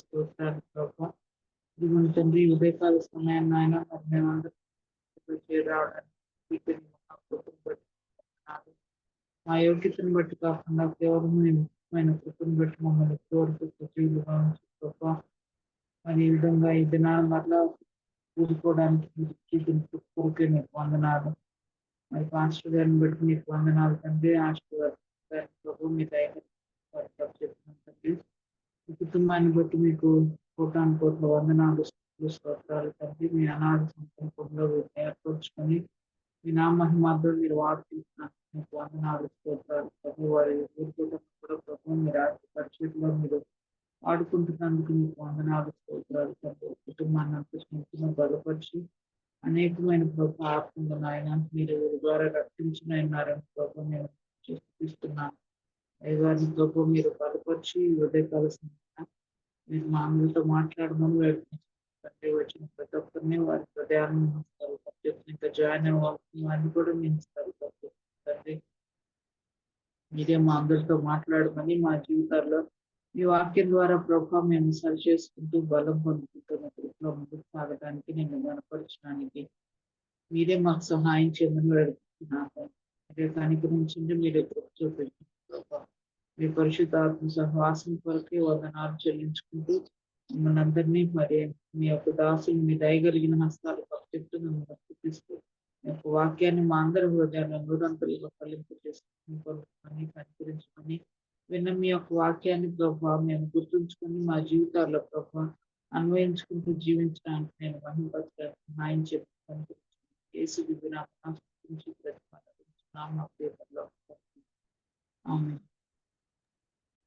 స్తోత్రాలు ప్రభా. ఇది మన తండ్రి ఉదయకాల సమయాన్ని ఆయన మరి మేమందరం చేయడానికి మా యోగ్యతను బట్టి కాకుండా కేవలం ముఖ్యమైన కృపను బట్టి మమ్మల్ని కోరుతూ సజీవులుగా ఉంచి ప్రభా. మరి ఈ విధంగా ఈ దినాల మరలా కూడుకోవడానికి కొరకే నీకు వందనాలు. మరి పాస్టర్ గారిని బట్టి నీకు వందనాలు తండ్రి. ఆశీర్వాదాలు ప్రభు మీ దైవ తండ్రి. ఈ కుటుంబాన్ని బట్టి మీకు కోటాను కోట్ల వందనాలు స్తోత్రాలు తండ్రి. మీ అనాథ సంకల్పంలో ఏర్పరచుకొని మీ నామహిమార్థం మీరు వాడుకుంటున్నారు. మీకు వందనాలు స్తోత్రాలు ప్రభు. వారి ఊరుకోవడం కూడా ప్రభు మీరు పరిచయంలో మీరు వాడుకుంటున్నందుకు మీకు వందనాలు స్తోత్రాలు ప్రభు. కుటుంబాన్ని అంతా బలపరిచి అనేకమైన ప్రభు ఆత్మలు నాయన మీరు ద్వారా రక్షించినారని ప్రభు నేను చూస్తున్నాను. అయ్యగారిని ప్రభు మీరు బలపరిచి ఉదయకాల మీరు మా అందరితో మాట్లాడమని వేడుకుంటే వచ్చిన ప్రతి ఒక్కరిని వారి హృదయాన్ని ఉంచుతారు. ఇంకా జాయిన్ అవ్వాలని కూడా నించుతారు తండ్రి. మీరే మా అందరితో మాట్లాడమని మా జీవితాల్లో మీ వాక్యం ద్వారా ప్రభావం మేము సరి చేసుకుంటూ బలం పొందుకుంటున్న కృపలో ముందుకు సాగడానికి నేను కనపరచడానికి మీరే మాకు సహాయం చేయమని వేడుకుంటున్నాను. మీరే కనికరించండి, మీరే కృప చూపించండి ప్రభావ. మీ పరిశుద్ధ ఆత్మ సహవాసం కొరకే వందనాలు చెల్లించుకుంటూ మిమ్మల్ని అందరినీ మరి మీ యొక్క దాసులు మీ దయగలిగిన హస్తాలు పక్కచెప్తూ మిమ్మల్ని చూపిస్తూ మీ యొక్క వాక్యాన్ని మా అందరి హృదయాన్ని నూరంతలుగా ఫలింపు చేసుకుని కనికరించుకొని విన్న మీ యొక్క వాక్యాన్ని ప్రభావ మేము గుర్తుంచుకొని మా జీవితాల్లో ప్రభావ అన్వయించుకుంటూ జీవించడానికి నేను మహిమపరచడానికి సహాయం చెప్తాను. యేసు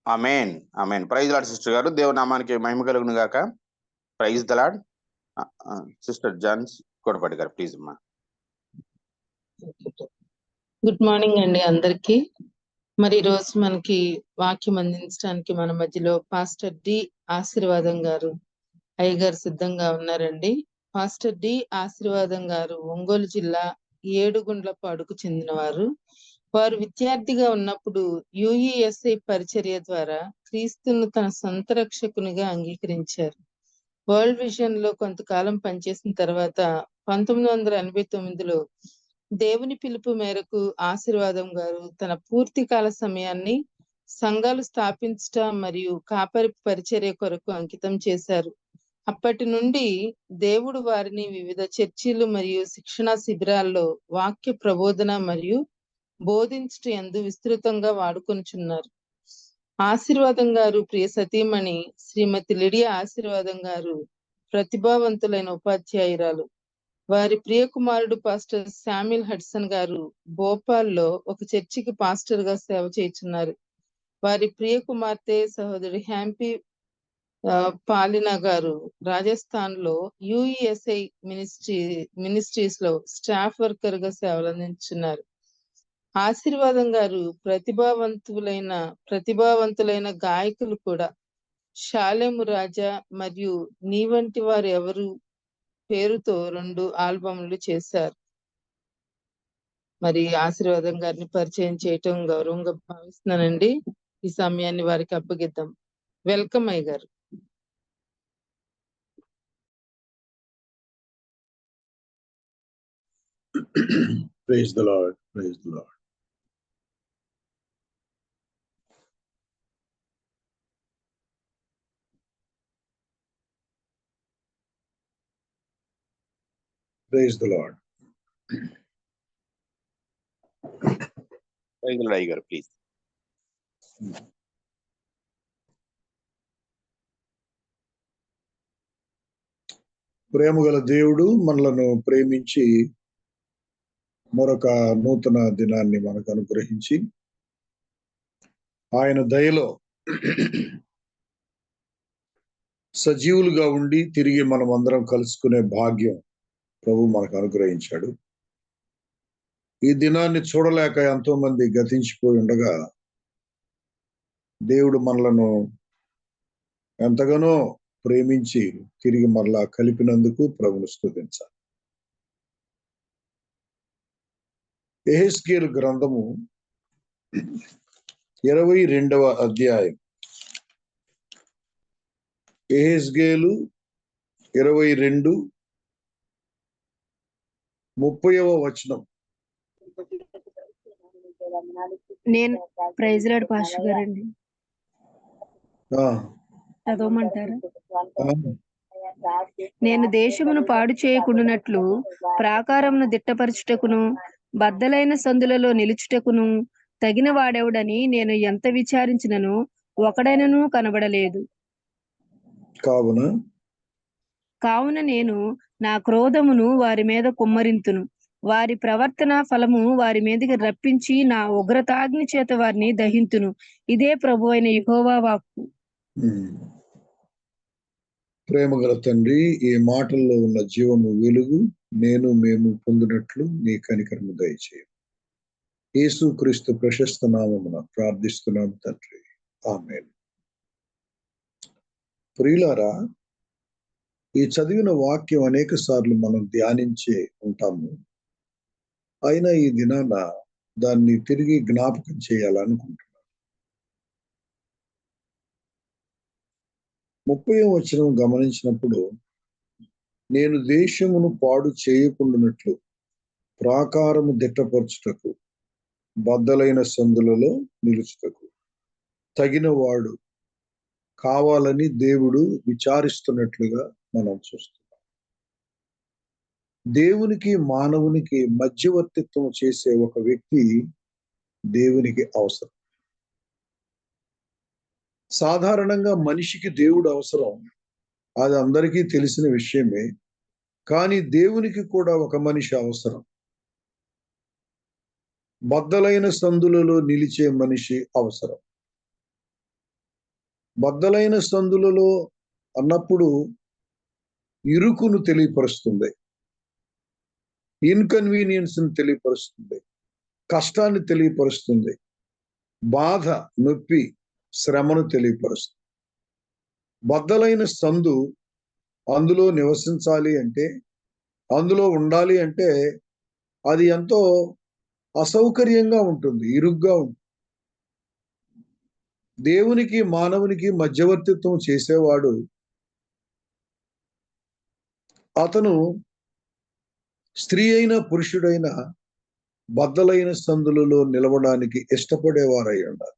ఆమేన్ ఆమేన్. ప్రైజ్ లార్డ్ సిస్టర్ గారు. దేవుని నామానికి మహిమ కలుగును గాక. Praise the lord. Sister Johns Kotapati గారు ప్లీజ్ అమ్మా. గుడ్ మార్నింగ్ అండి అందరికి. మరి ఈరోజు మనకి వాక్యం అందించడానికి మన మధ్యలో పాస్టర్ డి ఆశీర్వాదం గారు అయ్యగారు సిద్ధంగా ఉన్నారండి. పాస్టర్ డి ఆశీర్వాదం గారు ఒంగోలు జిల్లా ఏడుగుండ్లపాడుకు చెందినవారు. వారు విద్యార్థిగా ఉన్నప్పుడు యుఈఎస్ఐ పరిచర్య ద్వారా క్రీస్తును తన సొంత రక్షకునిగా అంగీకరించారు. వరల్డ్ విజన్ లో కొంతకాలం పనిచేసిన తర్వాత 1989లో దేవుని పిలుపు మేరకు ఆశీర్వాదం గారు తన పూర్తి కాల సమయాన్ని సంఘాలు స్థాపించటం మరియు కాపరి పరిచర్య కొరకు అంకితం చేశారు. అప్పటి నుండి దేవుడు వారిని వివిధ చర్చిలు మరియు శిక్షణా శిబిరాల్లో వాక్య ప్రబోధన మరియు బోధించటం యందు విస్తృతంగా వాడుకొనుచున్నారు. ఆశీర్వాదం గారు ప్రియ సతీమణి శ్రీమతి లిడియా ఆశీర్వాదం గారు ప్రతిభావంతులైన ఉపాధ్యాయురాలు. వారి ప్రియ కుమారుడు పాస్టర్ శామ్యుల్ హడ్సన్ గారు భోపాల్లో ఒక చర్చికి పాస్టర్ గా సేవ చేస్తున్నారు. వారి ప్రియ కుమార్తె సహోదరి హ్యాంపీ పాలినా గారు రాజస్థాన్ లో యుఈఎస్ఐ మినిస్ట్రీస్ లో స్టాఫ్ వర్కర్ గా సేవలు అందించున్నారు. ఆశీర్వాదం గారు ప్రతిభావంతులైన గాయకులు కూడా. షాలేము రాజా మరియు నీ వంటి వారు ఎవరు పేరుతో 2 ఆల్బమ్లు చేశారు. మరి ఆశీర్వాదం గారిని పరిచయం చేయటం గౌరవంగా భావిస్తున్నానండి. ఈ సమయాన్ని వారికి అప్పగిద్దాం. వెల్కమ్ అయ్య గారు. Praise the Lord. Praise the Lord. Praise the Lord. Praise the lord అయ్య గారు ప్లీజ్. ప్రేమగల దేవుడు మనలను ప్రేమించి మరొక నూతన దినాన్ని మనకు అనుగ్రహించి ఆయన దయలో సజీవులుగా ఉండి తిరిగి మనం అందరం కలుసుకునే భాగ్యం ప్రభు మనకు అనుగ్రహించాడు. ఈ దినాన్ని చూడలేక ఎంతో మంది గతించిపోయి ఉండగా దేవుడు మనలను ఎంతగానో ప్రేమించి తిరిగి మరలా కలిపినందుకు ప్రభును స్తుతించాలి. యెహెజ్కేలు గ్రంథము 22వ అధ్యాయం యెహెజ్కేలు 22:30 నేను ప్రైజ్ లార్డ్ పాస్టర్ గారండి, ఆ, చదవమంటారా? ఆ, నేను దేశమును పాడు చేయకుండానట్లు ప్రాకారమును దిట్టపరచుటకును బద్దలైన సందులలో నిలుచుటకును తగిన వాడెవడని నేను ఎంత విచారించినను ఒకడైనను కనబడలేదు. కావున నేను నా క్రోధమును వారి మీద కుమ్మరింతును, వారి ప్రవర్తన ఫలము వారి మీదకి రప్పించి నా ఉగ్రతాగ్ని చేత వారిని దహింతును. ఇదే ప్రభువైన యెహోవా వాక్కు. ప్రేమగల తండ్రి, ఈ మాటల్లో ఉన్న జీవము వెలుగు మేము పొందినట్లు నీ కనికరము దయచేయం. యేసుక్రీస్తు ప్రశస్త నామమున ప్రార్థిస్తున్నాం తండ్రి, ఆమేన్. ప్రియులారా, ఈ చదివిన వాక్యం అనేక సార్లు మనం ధ్యానించే ఉంటాము. అయినా ఈ దినాన దాన్ని తిరిగి జ్ఞాపకం చేయాలనుకుంటున్నాను. 30వ వచనం గమనించినప్పుడు, నేను దేశమును పాడు చేయకుండానట్లు ప్రాకారము దిట్టపరచుటకు బద్దలైన సందులలో నిలుచుటకు తగిన వాడు కావాలని దేవుడు విచారిస్తున్నట్లుగా మనం చూస్తున్నాం. దేవునికి మానవునికి మధ్యవర్తిత్వం చేసే ఒక వ్యక్తి దేవునికి అవసరం. సాధారణంగా మనిషికి దేవుడు అవసరం, అది అందరికీ తెలిసిన విషయమే. కానీ దేవునికి కూడా ఒక మనిషి అవసరం. బద్దలైన సందులలో నిలిచే మనిషి అవసరం. బద్దలైన సందులలో అన్నప్పుడు ఇరుకును తెలియపరుస్తుంది, ఇన్కన్వీనియన్స్ ని తెలియపరుస్తుంది, కష్టాన్ని తెలియపరుస్తుంది, బాధ, నొప్పి, శ్రమను తెలియపరుస్తుంది. బద్దలైన సందు, అందులో నివసించాలి అంటే, అందులో ఉండాలి అంటే అది ఎంతో అసౌకర్యంగా ఉంటుంది, ఇరుగ్గా ఉంటుంది. దేవునికి మానవునికి మధ్యవర్తిత్వం చేసేవాడు అతను స్త్రీ అయినా పురుషుడైనా బద్దలైన సందులలో నిలవడానికి ఇష్టపడేవారై ఉండాలి.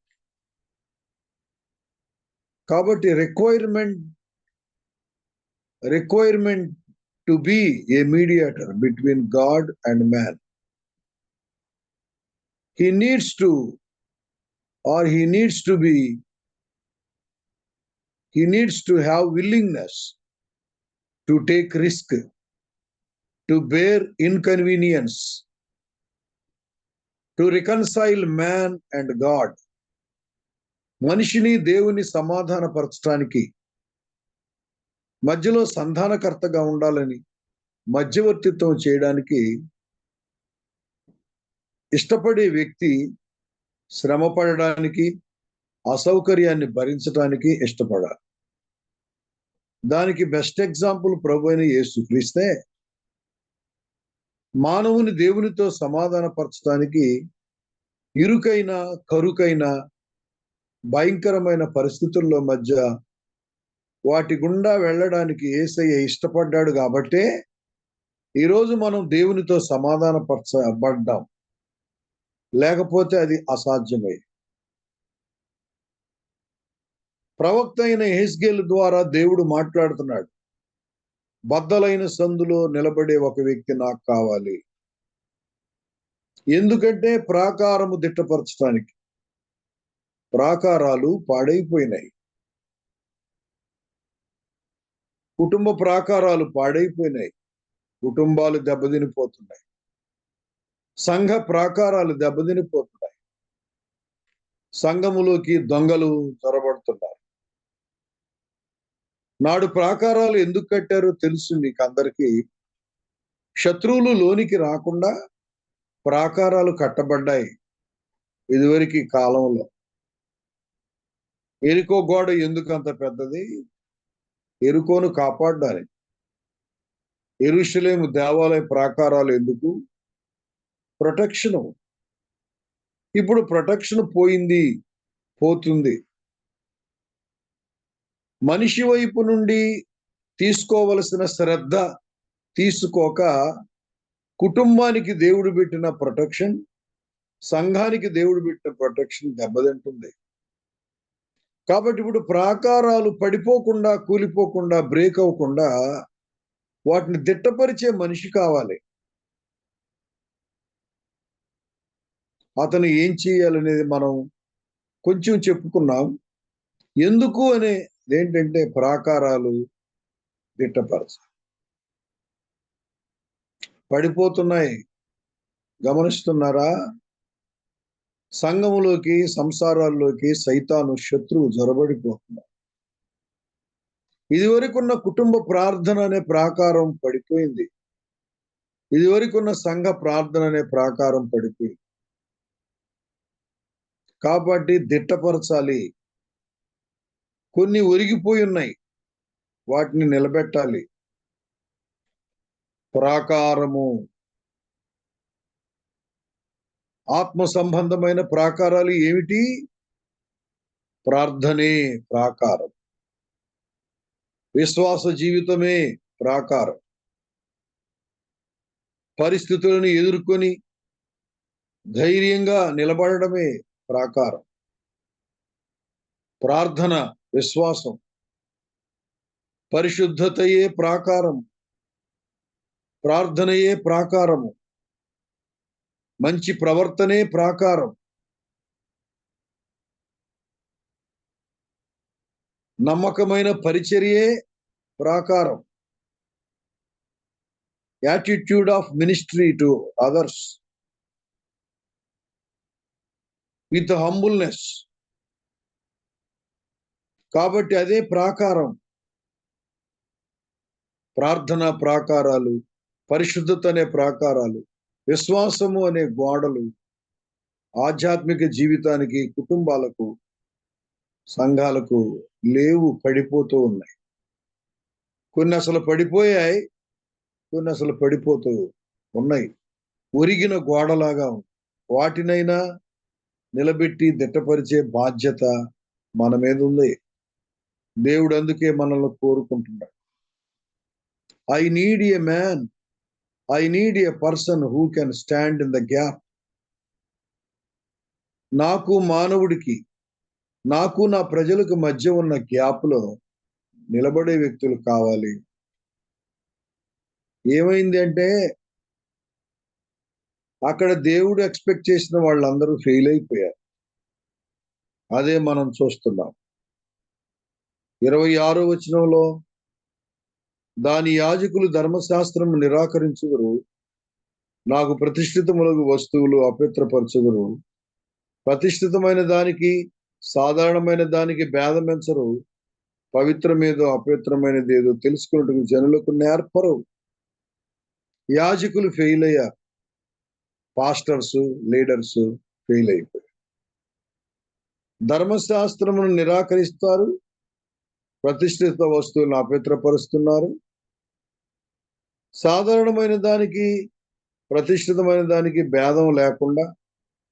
కాబట్టి requirement to be A mediator between God and man. He needs to have willingness to take risk, to bear inconvenience, to reconcile man and God. మనిషిని దేవుని సమాధానపరచడానికి, మధ్యలో సంధానకర్తగా ఉండాలని, మధ్యవర్తిత్వం చేయడానికి ఇష్టపడే వ్యక్తి శ్రమ పడడానికి, అసౌకర్యాన్ని భరించడానికి ఇష్టపడాలి. దానికి బెస్ట్ ఎగ్జాంపుల్ ప్రభువైన యేసుక్రీస్తే. మానవుని దేవునితో సమాధానపరచడానికి ఇరుకైన, కరుకైన, భయంకరమైన పరిస్థితుల్లో మధ్య వాటి గుండా వెళ్ళడానికి యేసయ్య ఇష్టపడ్డాడు. కాబట్టే ఈరోజు మనం దేవునితో సమాధానపరచబడ్డాం, లేకపోతే అది అసాధ్యమే. ప్రవక్త అయిన యెహెజ్కేలు ద్వారా దేవుడు మాట్లాడుతున్నాడు. బద్దలైన సందులో నిలబడే ఒక వ్యక్తి నాకు కావాలి. ఎందుకంటే ప్రాకారము దిట్టపరచడానికి. ప్రాకారాలు పాడైపోయినాయి, కుటుంబ ప్రాకారాలు పాడైపోయినాయి, కుటుంబాలు దెబ్బతినిపోతున్నాయి, సంఘ ప్రాకారాలు దెబ్బతినిపోతున్నాయి, సంఘములోకి దొంగలు చొరబడుతున్నారు. నాడు ప్రాకారాలు ఎందుకు కట్టారో తెలుసు మీకు అందరికీ. శత్రువులు లోనికి రాకుండా ప్రాకారాలు కట్టబడ్డాయి. ఇదివరకు కాలంలో ఎరికో గోడ ఎందుకు అంత పెద్దది? ఎరుకోను కాపాడడానికి. యెరూషలేము దేవాలయ ప్రాకారాలు ఎందుకు? ప్రొటెక్షన్. ఇప్పుడు ప్రొటెక్షన్ పోతుంది. మనిషి వైపు నుండి తీసుకోవలసిన శ్రద్ధ తీసుకోక కుటుంబానికి దేవుడు పెట్టిన ప్రొటెక్షన్, సంఘానికి దేవుడు పెట్టిన ప్రొటెక్షన్ దెబ్బతింటుంది. కాబట్టి ఇప్పుడు ప్రాకారాలు పడిపోకుండా, కూలిపోకుండా, బ్రేక్ అవ్వకుండా వాటిని దిట్టపరిచే మనిషి కావాలి. అతను ఏం చేయాలనేది మనం కొంచెం చెప్పుకున్నాం. ఎందుకు అనేది ఏంటంటే ప్రాకారాలు దిట్టపరచాలి. పడిపోతున్నాయి, గమనిస్తున్నారా? సంఘములోకి, సంసారాల్లోకి సైతాను శత్రువు జొరబడిపోతున్నాడు. ఇదివరకున్న కుటుంబ ప్రార్థన అనే ప్రాకారం పడిపోయింది. ఇదివరకున్న సంఘ ప్రార్థన అనే ప్రాకారం పడిపోయింది. కాబట్టి దిట్టపరచాలి. కొన్ని ఒరిగిపోయి ఉన్నాయి, వాటిని నిలబెట్టాలి. ప్రాకారము, ఆత్మ సంబంధమైన ప్రాకారాలు ఏమిటి? ప్రార్థనే ప్రాకారం, విశ్వాస జీవితమే ప్రాకారం, పరిస్థితులను ఎదుర్కొని ధైర్యంగా నిలబడడమే ప్రాకారం. ప్రార్థన, విశ్వాసం, పరిశుద్ధతయే ప్రాకారం, ప్రార్థనయే ప్రాకారము, మంచి ప్రవర్తనే ప్రాకారం, నమ్మకమైన పరిచర్యే ప్రాకారం, attitude of ministry to others with humbleness. కాబట్టి అదే ప్రాకారం. ప్రార్థన ప్రాకారాలు, పరిశుద్ధత అనే ప్రాకారాలు, విశ్వాసము అనే గోడలు ఆధ్యాత్మిక జీవితానికి, కుటుంబాలకు, సంఘాలకు లేవు, పడిపోతూ ఉన్నాయి. కొన్ని అసలు పడిపోయాయి, కొన్ని అసలు పడిపోతూ ఉన్నాయి. ఒరిగిన గోడలాగా ఉంది. వాటినైనా నిలబెట్టి దిట్టపరిచే బాధ్యత మన మీద ఉంది. దేవుడు అందుకే మనల్ని కోరుకుంటున్నాడు. I need a man, I need a person who can stand in the gap. నాకు, మానవుడికి, నాకు నా ప్రజలకు మధ్య ఉన్న గ్యాప్లో నిలబడే వ్యక్తులు కావాలి. ఏమైంది అంటే అక్కడ దేవుడు ఎక్స్పెక్ట్ చేసిన వాళ్ళందరూ ఫెయిల్ అయిపోయారు. అదే మనం చూస్తున్నాం. 26వ వచనంలో, దాని యాజకులు ధర్మశాస్త్రము నిరాకరించుదురు, నాకు ప్రతిష్ఠితములకు వస్తువులు అపవిత్రపరచుదురు, ప్రతిష్ఠితమైన దానికి సాధారణమైన దానికి భేదమెంచరు, పవిత్రమేదో అపవిత్రమైనది ఏదో తెలుసుకున్నట్టుకు జనులకు నేర్పరు. యాజకులు ఫెయిల్ అయ్యారు, పాస్టర్స్, లీడర్స్ ఫెయిల్ అయిపోయారు. ధర్మశాస్త్రమును నిరాకరిస్తారు, ప్రతిష్ఠిత వస్తువులను అపవిత్రపరుస్తున్నారు, సాధారణమైన దానికి ప్రతిష్ఠితమైన దానికి భేదం లేకుండా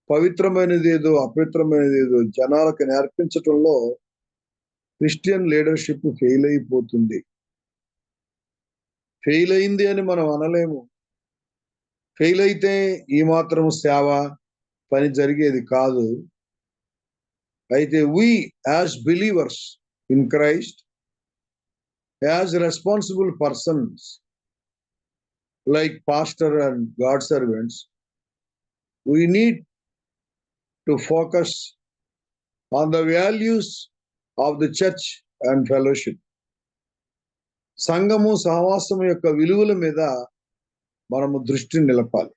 పవిత్రమైనది ఏదో అపవిత్రమైనది ఏదో జనాలకు నేర్పించటంలో క్రిస్టియన్ లీడర్షిప్ ఫెయిల్ అయిపోతుంది. ఫెయిల్ అయింది అని మనం అనలేము. ఫెయిల్ అయితే ఈ మాత్రం సేవ పని జరిగేది కాదు. అయితే we as believers in Christ, as responsible persons like pastor and God servants, we need to focus on the values of the church and fellowship. సంఘము, సహవాసము యొక్క విలువల మీద మనము దృష్టి నిలపాలి.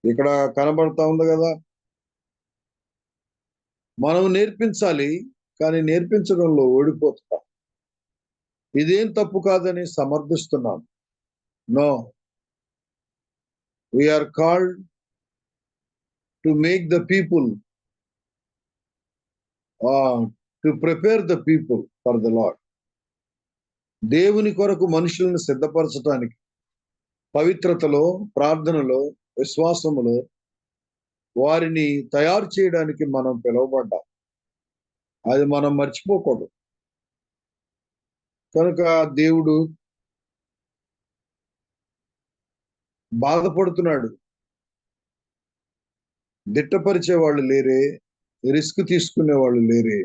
ఇక్కడ కనబడతా ఉంది కదా, మనం నేర్పించాలి, కానీ నేర్పించడంలో ఓడిపోతున్నాం. ఇదేం తప్పు కాదని సమర్థిస్తున్నాం. No, we are called to make the people, to prepare the people for the Lord. దేవుని కొరకు మనుషులను సిద్ధపరచడానికి పవిత్రతలో, ప్రార్థనలో, విశ్వాసములో వారిని తయారు చేయడానికి మనం పిలువబడ్డాం. అది మనం మర్చిపోకూడదు. కనుక దేవుడు బాధపడుతున్నాడు. దిట్టపరిచే వాళ్ళు లేరే, రిస్క్ తీసుకునే వాళ్ళు లేరే.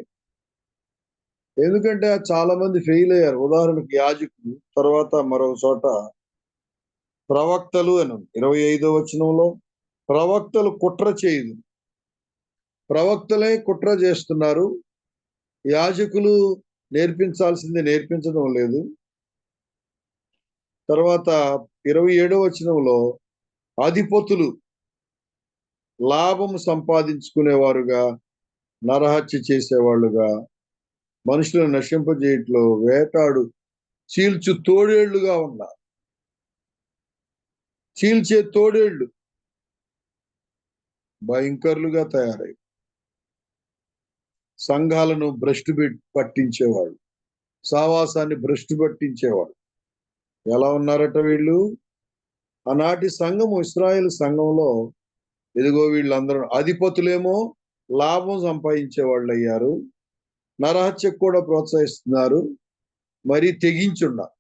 ఎందుకంటే చాలా మంది ఫెయిల్ అయ్యారు. ఉదాహరణకు యాజకులు, తర్వాత మరో చోట ప్రవక్తలు అని 25వ వచనంలో ప్రవక్తలు కుట్ర చేయదు. ప్రవక్తలే కుట్ర చేస్తున్నారు. యాజకులు నేర్పించాల్సింది నేర్పించడం లేదు. తర్వాత 27వ వచనంలో అధిపతులు లాభం సంపాదించుకునేవారుగా, నరహత్య చేసేవాళ్ళుగా, మనుషులను నశింపజేయట్లో వేటాడు చీల్చు తోడేళ్లుగా ఉన్నారు. చీల్చే తోడేళ్లు భయంకరులుగా తయారై సంఘాలను భ్రష్టు పట్టించేవాళ్ళు, సావాసాన్ని భ్రష్టు పట్టించేవాళ్ళు. ఎలా ఉన్నారట వీళ్ళు? ఆనాటి సంఘము, ఇశ్రాయేలు సంఘంలో ఇదిగో వీళ్ళందరూ అధిపతులేమో లాభం సంపాదించే వాళ్ళు అయ్యారు, నరహత్యకు కూడా ప్రోత్సహిస్తున్నారు, మరి తెగించున్నారు.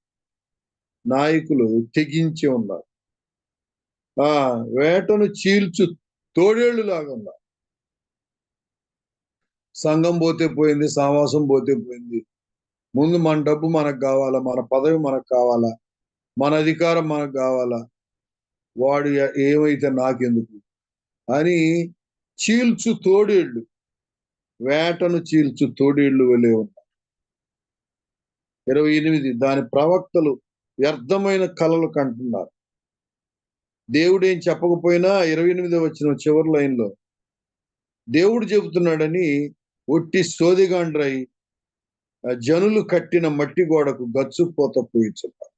నాయకులు తెగించి ఉన్నారు. వేటను చీల్చు తోడేళ్లు లాగా ఉన్నారు. సంఘం పోతే పోయింది, సావాసం పోతే పోయింది. ముందు మన డబ్బు మనకు కావాలా, మన పదవి మనకు కావాలా, మన అధికారం మనకు కావాలా, వాడు ఏమైతే నాకెందుకు అని చీల్చు తోడేళ్లు, వేటను చీల్చు తోడేళ్లు వలె ఉన్నారు. 28 దాని ప్రవక్తలు వ్యర్థమైన కలలు కంటున్నారు. దేవుడు ఏం చెప్పకపోయినా 28వ వచనం చివరి లైన్లో దేవుడు చెబుతున్నాడని ఒట్టి సోదిగాండ్రై జనులు కట్టిన మట్టి గోడకు గచ్చుపోత పోయిచున్నారు.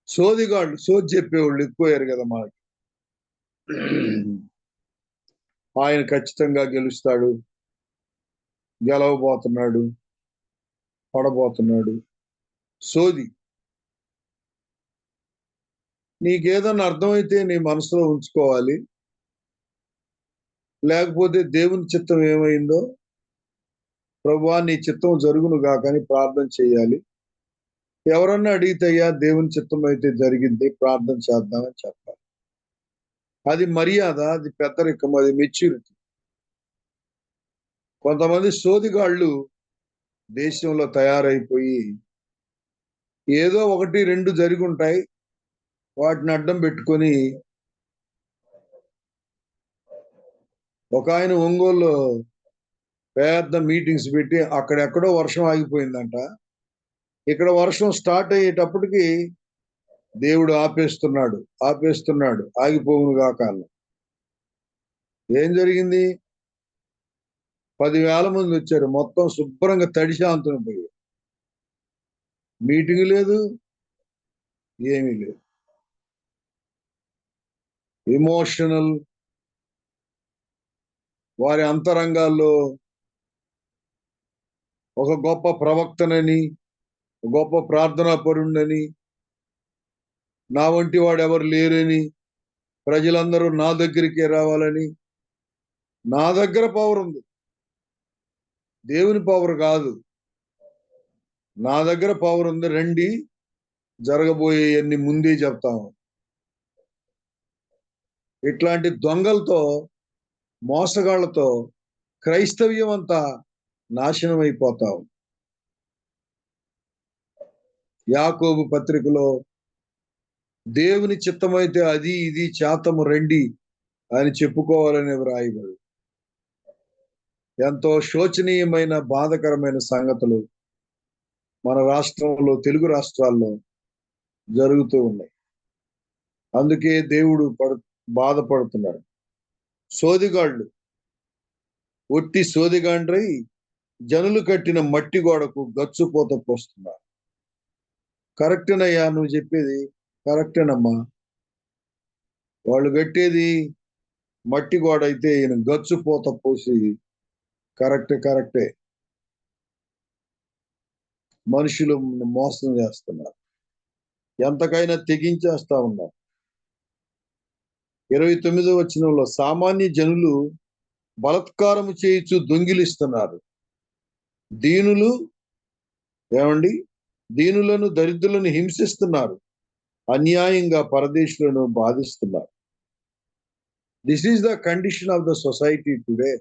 సోదిగాళ్ళు, సోది చెప్పేవాళ్ళు ఎక్కువయ్యారు కదా మనకి. ఆయన ఖచ్చితంగా గెలుస్తాడు, గెలవబోతున్నాడు, పడబోతున్నాడు. సోది. నీకేదన్నా అర్థమైతే నీ మనసులో ఉంచుకోవాలి. లేకపోతే దేవుని చిత్తం ఏమైందో, ప్రభువా నీ చిత్తం జరుగును గాకని ప్రార్థన చేయాలి. ఎవరన్నా అడిగితే అయ్యా దేవుని చిత్తం అయితే జరిగింది, ప్రార్థన చేద్దామని చెప్పాలి. అది మర్యాద, అది పెద్దరికం, అది మెచ్యూరిటీ. కొంతమంది సోదిగాళ్ళు దేశంలో తయారైపోయి ఏదో 1, 2 జరిగి ఉంటాయి, వాటిని అడ్డం పెట్టుకొని ఒక ఆయన ఒంగోలులో పెద్ద మీటింగ్స్ పెట్టి అక్కడెక్కడో వర్షం ఆగిపోయిందంట. ఇక్కడ వర్షం స్టార్ట్ అయ్యేటప్పటికి దేవుడు ఆపేస్తున్నాడు ఆగిపోవును గాక. ఏం జరిగింది? 10,000 మంది వచ్చారు, మొత్తం శుభ్రంగా తడిశాంతుని పోయి. మీటింగ్ లేదు, ఏమీ లేదు. ఎమోషనల్, వారి అంతరంగాల్లో ఒక గొప్ప ప్రవక్తనని, గొప్ప ప్రార్థనా పరుణ్ణని, నా వంటి వాడు ఎవరు లేరని, ప్రజలందరూ నా దగ్గరికే రావాలని. నా దగ్గర పవర్ ఉంది, దేవుని పవర్ కాదు. నా దగ్గర పవర్ ఉంది, రండి, జరగబోయేవన్నీ ముందే చెప్తాము. ఇట్లాంటి దొంగలతో, మోసగాళ్లతో క్రైస్తవ్యం అంతా నాశనం అయిపోతాం. యాకోబు పత్రికలో దేవుని చిత్తమైతే అది ఇది చేతము రండి అని చెప్పుకోవాలని వ్రాయబడు. ఎంతో శోచనీయమైన, బాధకరమైన సంగతులు మన రాష్ట్రంలో, తెలుగు రాష్ట్రాల్లో జరుగుతూ ఉన్నాయి. అందుకే దేవుడు బాధపడుతున్నాడు. సోదిగాళ్ళు ఒట్టి సోదిగాండ్రై జనులు కట్టిన మట్టి గోడకు గచ్చుపోత పోస్తున్నారు. కరెక్టేనయ్యా, నువ్వు చెప్పేది కరెక్టేనమ్మా. వాళ్ళు కట్టేది మట్టి గోడ అయితే ఈయన గచ్చుపోత పోసి కరెక్టే. మనుషులు మోసం చేస్తున్నారు, ఎంతకైనా తెగించేస్తా ఉన్నారు. 29వ వచనంలో సామాన్య జనులు బలత్కారము చేయుచు దొంగిలిస్తున్నారు, దీనులు ఏమండి, దీనులను దరిద్రులను హింసిస్తున్నారు, అన్యాయంగా పరదేశులను బాధిస్తున్నారు. This is the condition of the society today.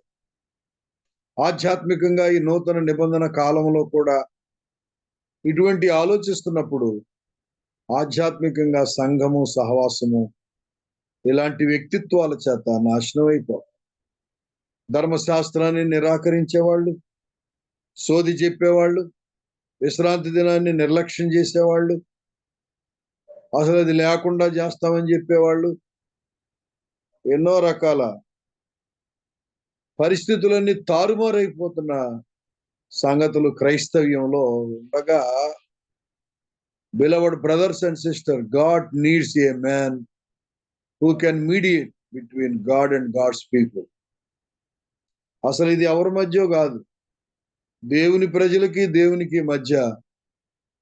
ఆధ్యాత్మికంగా ఈ నూతన నిబంధన కాలంలో కూడా ఇటువంటి ఆలోచిస్తున్నప్పుడు ఆధ్యాత్మికంగా సంఘము, సహవాసము ఇలాంటి వ్యక్తిత్వాల చేత నాశనం అయిపోతారు. ధర్మశాస్త్రాన్ని నిరాకరించేవాళ్ళు, సోది చెప్పేవాళ్ళు, విశ్రాంతి దినాన్ని నిర్లక్ష్యం చేసేవాళ్ళు, అసలు అది లేకుండా చేస్తామని చెప్పేవాళ్ళు, ఎన్నో రకాల పరిస్థితులన్నీ తారుమారైపోతున్న సంగతులు క్రైస్తవ్యంలో ఉండగా, beloved brothers and sisters, God needs a man who can mediate between God and God's people. అసలు ఇది ఎవరి మధ్య కాదు, దేవుని ప్రజలకి దేవునికి మధ్య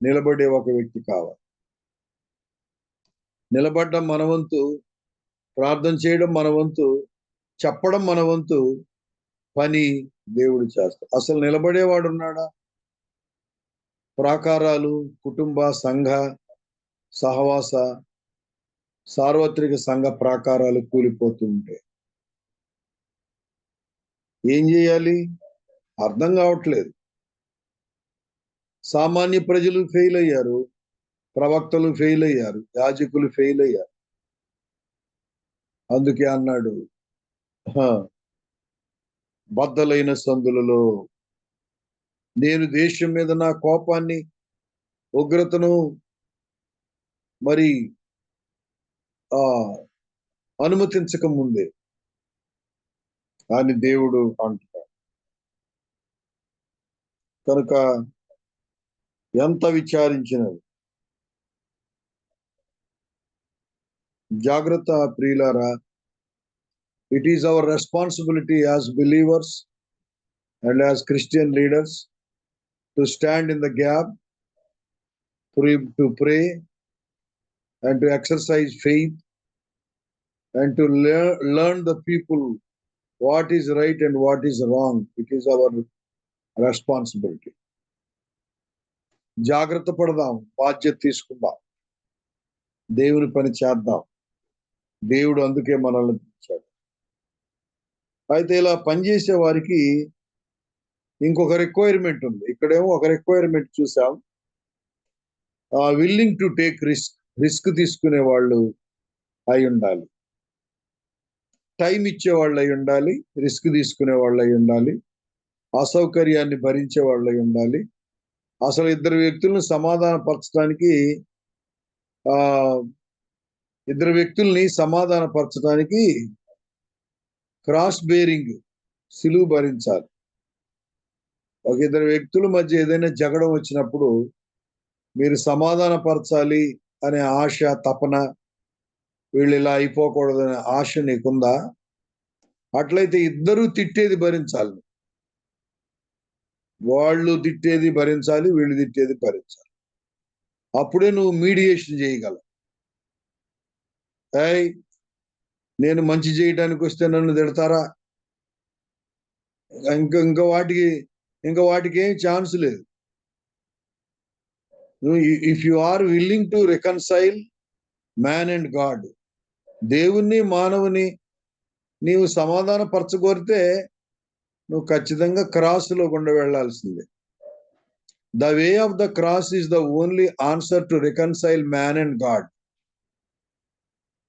నిలబడే ఒక వ్యక్తి కావాలి. నిలబడడం మన వంతు, ప్రార్థన చేయడం మన వంతు, చెప్పడం మన వంతు, పని దేవుడు చేస్తాడు. అసలు నిలబడేవాడు ఉన్నాడా? ప్రాకారాలు, కుటుంబ, సంఘ, సహవాస, సార్వత్రిక సంఘ ప్రాకారాలు కూలిపోతుంటే ఏం చేయాలి? అర్థం కావట్లేదు. సామాన్య ప్రజలు ఫెయిల్ అయ్యారు, ప్రవక్తలు ఫెయిల్ అయ్యారు, యాజకులు ఫెయిల్ అయ్యారు. అందుకే అన్నాడు, బద్దలైన సందులలో నేను దేశం మీద నా కోపాన్ని, ఉగ్రతను మరి అనుమతించక ముందే అని దేవుడు అంటున్నాడు. కనుక ఎంత విచారించినది. జాగ్రత్త ప్రియులారా. It is our responsibility as believers and as Christian leaders to stand in the gap, to pray and to exercise faith and to learn the people what is right and what is wrong. It is our responsibility. జాగ్రత్త పడదాం, బాధ్యత తీసుకుందాం, దేవుని పని చేద్దాం. దేవుడు అందుకే మనల్ని పిలిచాడు. అయితే ఇలా పనిచేసే వారికి ఇంకొక రిక్వైర్మెంట్ ఉంది. ఇక్కడేమో ఒక రిక్వైర్మెంట్ చూసాం, విల్లింగ్ టు టేక్ రిస్క్ తీసుకునే వాళ్ళు అయి ఉండాలి, టైం ఇచ్చే వాళ్ళు అయి ఉండాలి, రిస్క్ తీసుకునే వాళ్ళు అయి ఉండాలి, అసౌకర్యాన్ని భరించే వాళ్ళు అయి ఉండాలి. అసలు ఇద్దరు వ్యక్తులను సమాధానపరచడానికి క్రాస్ బేరింగ్, సిలువ భరించాలి. ఒక ఇద్దరు వ్యక్తుల మధ్య ఏదైనా జగడం వచ్చినప్పుడు మీరు సమాధానపరచాలి అనే ఆశ, తపన, వీళ్ళు ఇలా అయిపోకూడదనే ఆశ నీకుందా? అట్లయితే ఇద్దరు తిట్టేది భరించాలి. వాళ్ళు తిట్టేది భరించాలి, వీళ్ళు తిట్టేది భరించాలి. అప్పుడే నువ్వు మీడియేషన్ చేయగలవు. నేను మంచి చేయడానికి వస్తే నన్ను తిడతారా? ఇంకా వాటికి ఏం ఛాన్స్ లేదు. If you are willing to reconcile man and God, దేవుణ్ణి మానవుని నీవు సమాధాన పరచగోరితే నువ్వు ఖచ్చితంగా క్రాస్లో గుండా వెళ్లాల్సిందే. The way of the cross is the only answer to reconcile man and God.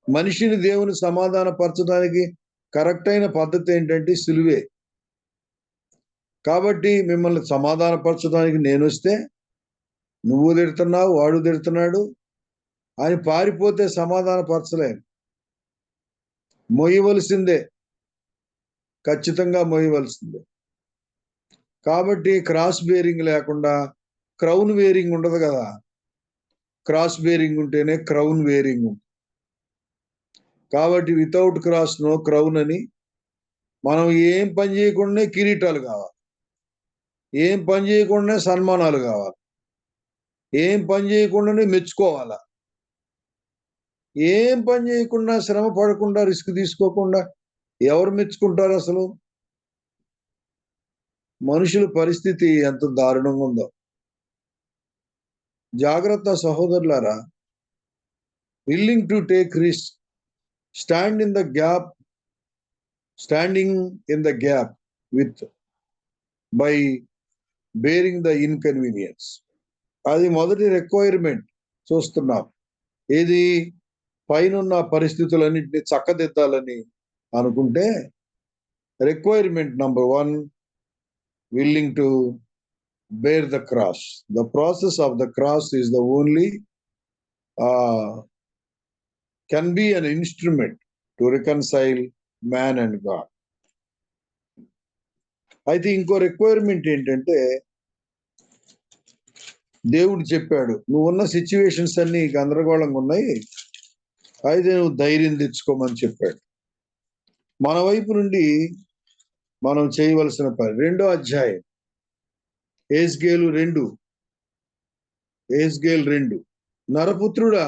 మనిషిని దేవుని సమాధాన పరచడానికి కరెక్ట్ అయిన పద్ధతి ఏంటంటే సిలువే. కాబట్టి మిమ్మల్ని సమాధాన పరచడానికి నేను వస్తే నువ్వు తిడుతున్నావు, వాడు తిడుతున్నాడు అని పారిపోతే సమాధాన పరచలేను. మొయ్యవలసిందే, ఖచ్చితంగా మొయ్యవలసిందే. కాబట్టి క్రాస్ బేరింగ్ లేకుండా క్రౌన్ వేరింగ్ ఉండదు కదా. క్రాస్ బేరింగ్ ఉంటేనే క్రౌన్ వేరింగ్ ఉంటుంది. కాబట్టి వితౌట్ క్రాస్ నో క్రౌన్ అని మనం ఏం పని చేయకుండానే కిరీటాలు కావాలి, ఏం పని చేయకుండానే సన్మానాలు కావాలి, ఏం పని చేయకుండానే మెచ్చుకోవాలా, ఏం పని చేయకుండా, శ్రమ పడకుండా, రిస్క్ తీసుకోకుండా ఎవరు మెచ్చుకుంటారు? అసలు మనుషుల పరిస్థితి ఎంత దారుణంగా ఉందో. జాగ్రత్త సహోదరులారా, willing to take risk, standing in the gap by bearing the inconvenience. అది మొదటి రిక్వైర్మెంట్ చూస్తున్నాం. ఏది? పైనున్న పరిస్థితులన్నింటినీ చక్కదిద్దాలని అనుకుంటే requirement number 1, willing to bear the cross. The process of the cross is the only can be an instrument to reconcile man and God. అయితే ఇంకో requirement ఏంటంటే, దేవుడు చెప్పాడు, నువ్వున్న సిచ్యువేషన్స్ అన్ని గందరగోళంగా ఉన్నాయి, అయితే నువ్వు ధైర్యం తెచ్చుకోమని చెప్పాడు. మన వైపు నుండి మనం చేయవలసిన పని 2వ అధ్యాయం యెహెజ్కేలు 2, నరపుత్రుడా,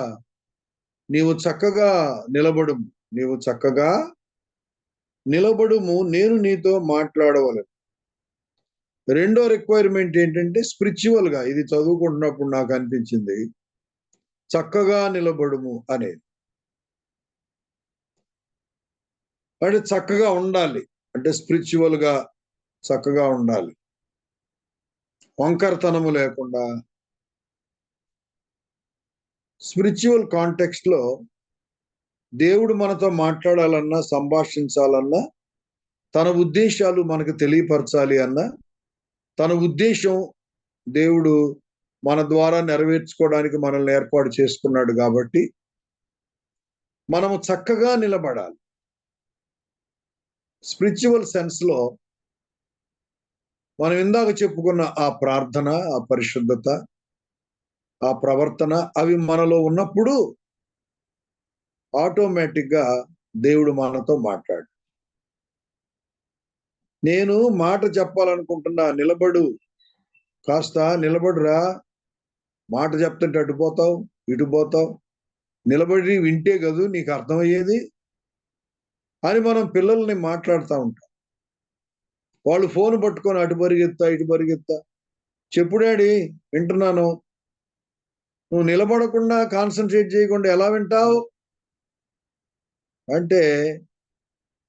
నీవు చక్కగా నిలబడుము, నేను నీతో మాట్లాడవలను. 2వ రిక్వైర్మెంట్ ఏంటంటే స్పిరిచువల్ గా, ఇది చదువుకుంటున్నప్పుడు నాకు అనిపించింది, చక్కగా నిలబడుము అనేది. అంటే చక్కగా ఉండాలి, అంటే స్పిరిచువల్ గా చక్కగా ఉండాలి, వంకరతనము లేకుండా. స్పిరిచువల్ కాంటెక్స్ట్ లో దేవుడు మనతో మాట్లాడాలన్నా, సంభాషించాలన్నా, తన ఉద్దేశాలు మనకు తెలియపరచాలి అన్నా, తన ఉద్దేశం దేవుడు మన ద్వారా నెరవేర్చుకోవడానికి మనల్ని ఏర్పాటు చేసుకున్నాడు. కాబట్టి మనము చక్కగా నిలబడాలి. స్పిరిచువల్ సెన్స్ లో మనం ఇందాక చెప్పుకున్న ఆ ప్రార్థన, ఆ పరిశుద్ధత, ఆ ప్రవర్తన, అవి మనలో ఉన్నప్పుడు ఆటోమేటిక్ గా దేవుడు మనతో మాట్లాడు. నేను మాట చెప్పాలనుకుంటున్నా, కాస్త నిలబడురా, మాట చెప్తుంటే అటు పోతావు ఇటు పోతావు, నిలబడి వింటే కదూ నీకు అర్థమయ్యేది అని మనం పిల్లల్ని మాట్లాడుతూ ఉంటాం. వాళ్ళు ఫోన్ పట్టుకొని అటు పరిగెత్తా ఇటు పరిగెత్తా, చెప్పు డాడీ వింటున్నాను. నువ్వు నిలబడకుండా, కాన్సన్ట్రేట్ చేయకుండా ఎలా వింటావు అంటే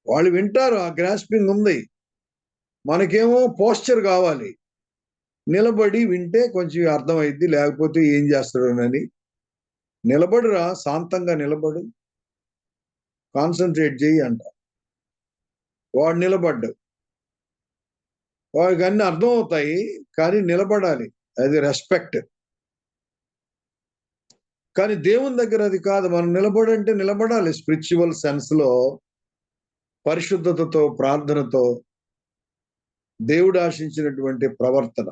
వాళ్ళు వింటారు, ఆ గ్రాస్పింగ్ ఉంది. మనకేమో పోస్చర్ కావాలి, నిలబడి వింటే కొంచెం అర్థమైద్ది, లేకపోతే ఏం చేస్తాడోనని. నిలబడురా, శాంతంగా నిలబడు, కాన్సన్ట్రేట్ చేయి అంట. వాడు నిలబడ్డు, వాడికి అన్ని అర్థం అవుతాయి, కానీ నిలబడాలి, అది రెస్పెక్ట్. కానీ దేవుని దగ్గర అది కాదు. మనం నిలబడంటే నిలబడాలి స్పిరిచువల్ సెన్స్ లో, పరిశుద్ధతతో, ప్రార్థనతో, దేవుడు ఆశించినటువంటి ప్రవర్తన.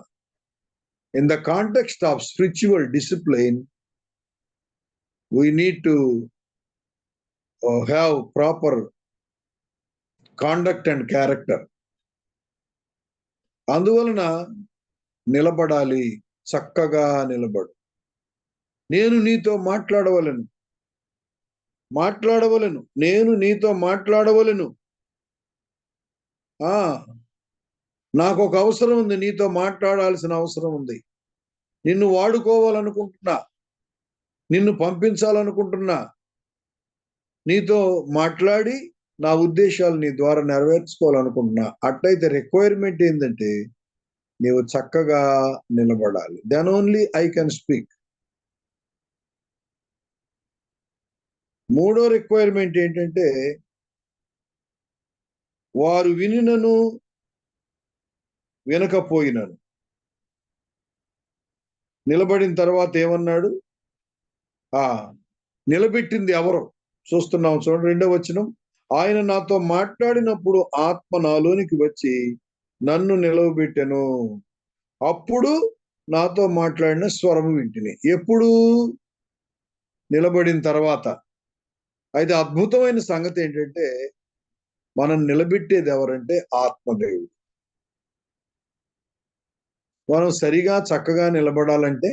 In the context of spiritual discipline we need to have proper conduct and character. అందువలన నిలబడాలి, చక్కగా నిలబడు. నేను నీతో మాట్లాడవలను, నేను నీతో మాట్లాడవలను. నాకు ఒక అవసరం ఉంది, నీతో మాట్లాడాల్సిన అవసరం ఉంది. నిన్ను వాడుకోవాలనుకుంటున్నా, నిన్ను పంపించాలనుకుంటున్నా, నీతో మాట్లాడి నా ఉద్దేశాలు నీ ద్వారా నెరవేర్చుకోవాలనుకుంటున్నా. అట్లయితే రిక్వైర్మెంట్ ఏంటంటే నీవు చక్కగా నిలబడాలి. Then only I can speak. 3వ రిక్వైర్మెంట్ ఏంటంటే, వారు వినినను వినకపోయినను. నిలబడిన తర్వాత ఏమన్నాడు? నిలబెట్టింది ఎవరు చూస్తున్నాం. చూడండి 2వ వచనం, ఆయన నాతో మాట్లాడినప్పుడు ఆత్మ నాలోనికి వచ్చి నన్ను నిలవబెట్టెను, అప్పుడు నాతో మాట్లాడిన స్వరము వింటిని. ఎప్పుడు? నిలబడిన తర్వాత. అయితే అద్భుతమైన సంగతి ఏంటంటే, మనం నిలబెట్టేది ఎవరంటే ఆత్మదేవుడు. మనం సరిగా చక్కగా నిలబడాలంటే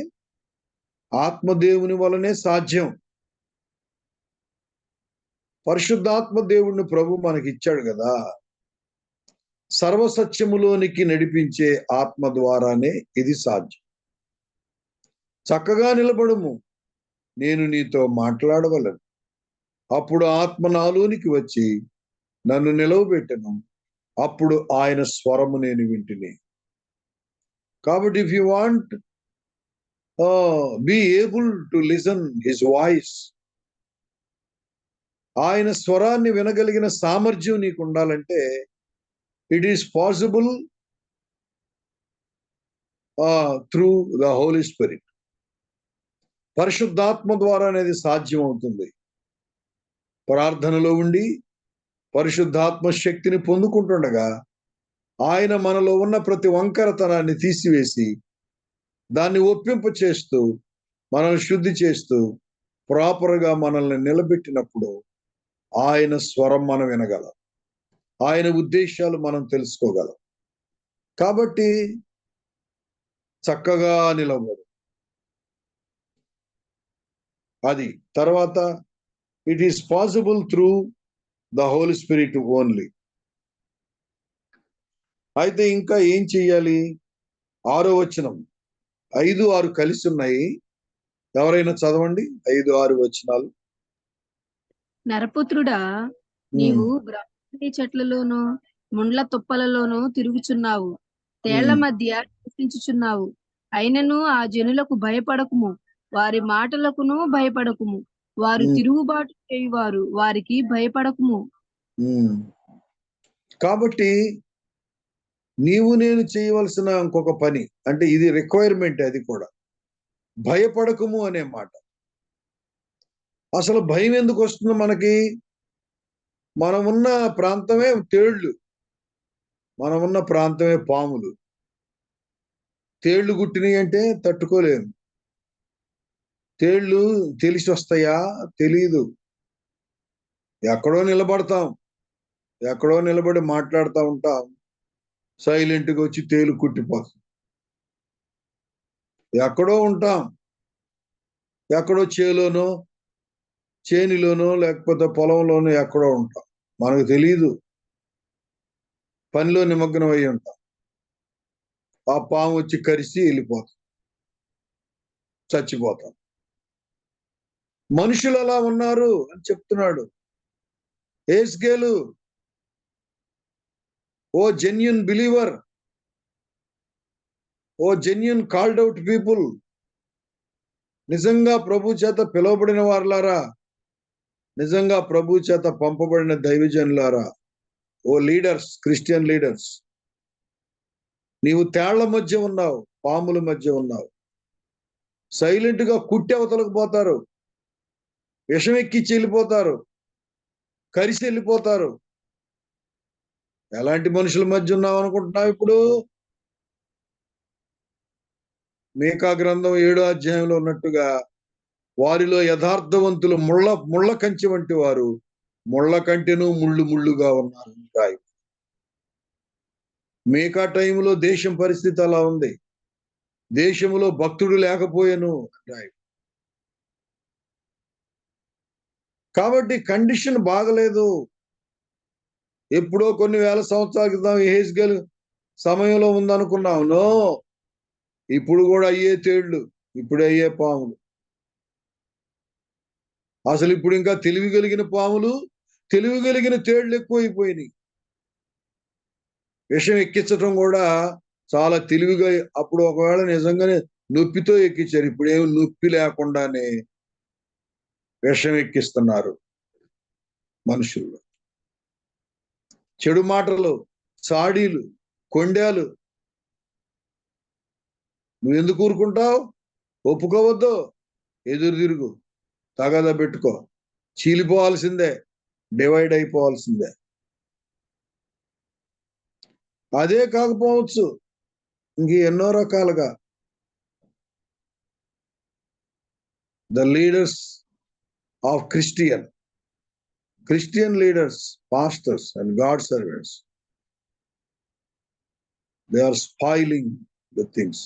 ఆత్మదేవుని వలనే సాధ్యం. పరిశుద్ధాత్మ దేవుణ్ణి ప్రభు మనకి ఇచ్చాడు కదా, సర్వసత్యములోనికి నడిపించే ఆత్మ ద్వారానే ఇది సాధ్యం. చక్కగా నిలబడుము, నేను నీతో మాట్లాడవలను. అప్పుడు ఆత్మ నాలోనికి వచ్చి నన్ను నిలవబెట్టెను. అప్పుడు ఆయన స్వరము నేను వింటిని. కాబట్టి if you want be able to listen his voice, ఆయన స్వరాన్ని వినగలిగిన సామర్థ్యం నీకు ఉండాలంటే it is possible through the holy spirit. పరిశుద్ధాత్మ ద్వారా అనేది సాధ్యం అవుతుంది. ప్రార్థనలో ఉండి పరిశుద్ధాత్మ శక్తిని పొందుకుంటుండగా ఆయన మనలో ఉన్న ప్రతి వంకరతనాన్ని తీసివేసి దాన్ని ఒప్పింప చేస్తూ మనల్ని శుద్ధి చేస్తూ ప్రాపర్గా మనల్ని నిలబెట్టినప్పుడు ఆయన స్వరం మనం వినగలం, ఆయన ఉద్దేశాలు మనం తెలుసుకోగలం. కాబట్టి చక్కగా నిలబడు. అది తర్వాత it is possible through the holy spirit only. అయితే ఇంకా ఏం చెయ్యాలి? 6వ వచనం, 5, 6 కలిసి ఉన్నాయి. ఎవరైనా చదవండి 5, 6 వచనాలు. నరపుత్రుడా, నీవు బ్రహ్మాండి చెట్లలోను ముండ్ల తుప్పలలోను తిరుగుచున్నావు, తేళ్ల మధ్య నివసించుచున్నావు. అయినను ఆ జనులకు భయపడకుము, వారి మాటలకును భయపడకుము. వారు తిరుగుబాటు చేయువారు, వారికి భయపడకుము. కాబట్టి నీవు నేను చేయవలసిన ఇంకొక పని, అంటే ఇది రిక్వైర్మెంట్, అది కూడా భయపడకుము అనే మాట. అసలు భయం ఎందుకు వస్తుంది మనకి? మనమున్న ప్రాంతమే తేళ్లు, మనమున్న ప్రాంతమే పాములు. తేళ్లు గుట్టినాయి అంటే తట్టుకోలేము. తేళ్లు తెలిసి వస్తాయా? తెలీదు. ఎక్కడో నిలబడతాం, ఎక్కడో నిలబడి మాట్లాడుతూ ఉంటాం, సైలెంట్గా వచ్చి తేలు కుట్టిపోతాం. ఎక్కడో ఉంటాం, ఎక్కడో చేలోనో చేనిలోనో లేకపోతే పొలంలోనో ఎక్కడో ఉంటాం, మనకు తెలీదు, పనిలో నిమగ్నం అయి ఉంటాం. ఆ పాము వచ్చి కరిసి వెళ్ళిపోతాం, చచ్చిపోతాం. మనుషులు అలా ఉన్నారు అని చెప్తున్నాడు హెజ్కేలు. ఓ జెన్యూన్ బిలీవర్, ఓ జెన్యూన్ కాల్డ్ అవుట్ పీపుల్, నిజంగా ప్రభు చేత పిలువబడిన వారులారా, నిజంగా ప్రభు చేత పంపబడిన దైవజనులారా, ఓ లీడర్స్, క్రిస్టియన్ లీడర్స్, నీవు తేళ్ల మధ్య ఉన్నావు, పాముల మధ్య ఉన్నావు. సైలెంట్ గా కుట్టి అవతలకు పోతారు, విషం ఎక్కిచ్చి వెళ్ళిపోతారు, కరిసి వెళ్ళిపోతారు. ఎలాంటి మనుషుల మధ్య ఉన్నావు అనుకుంటున్నావు ఇప్పుడు? మీకా గ్రంథం 7వ అధ్యాయంలో ఉన్నట్టుగా వారిలో యథార్థవంతులు ముళ్ళ కంచె వంటి వారు, ముళ్ళ కంటెను ముళ్ళుగా ఉన్నారు. మీకా టైంలో దేశం పరిస్థితి అలా ఉంది. దేశంలో భక్తుడు లేకపోయాను అంటాయి. కాబట్టి కండిషన్ బాగలేదు. ఎప్పుడో కొన్ని వేల సంవత్సరాల క్రితం హెజ్కేలు సమయంలో ఉందనుకున్నాం. నో, ఇప్పుడు కూడా అయ్యే తేళ్లు, ఇప్పుడు అయ్యే పాములు. అసలు ఇప్పుడు ఇంకా తెలివి కలిగిన పాములు, తెలివి కలిగిన తేళ్లు ఎక్కువైపోయినాయి. విషం ఎక్కించటం కూడా చాలా తెలివిగా, అప్పుడు ఒకవేళ నిజంగానే నొప్పితో ఎక్కించారు, ఇప్పుడు ఏమి నొప్పి లేకుండానే విషం ఎక్కిస్తున్నారు మనుషులు. చెడు మాటలు, చాడీలు, కొండాలు. నువ్వెందుకు ఊరుకుంటావు? ఒప్పుకోవద్దు, ఎదురు తిరుగు, తగాదా పెట్టుకో, చీలిపోవాల్సిందే, డివైడ్ అయిపోవాల్సిందే. అదే కాకపోవచ్చు, ఇంక ఎన్నో రకాలుగా the leaders of Christian leaders, pastors and God servants, they are spoiling the things.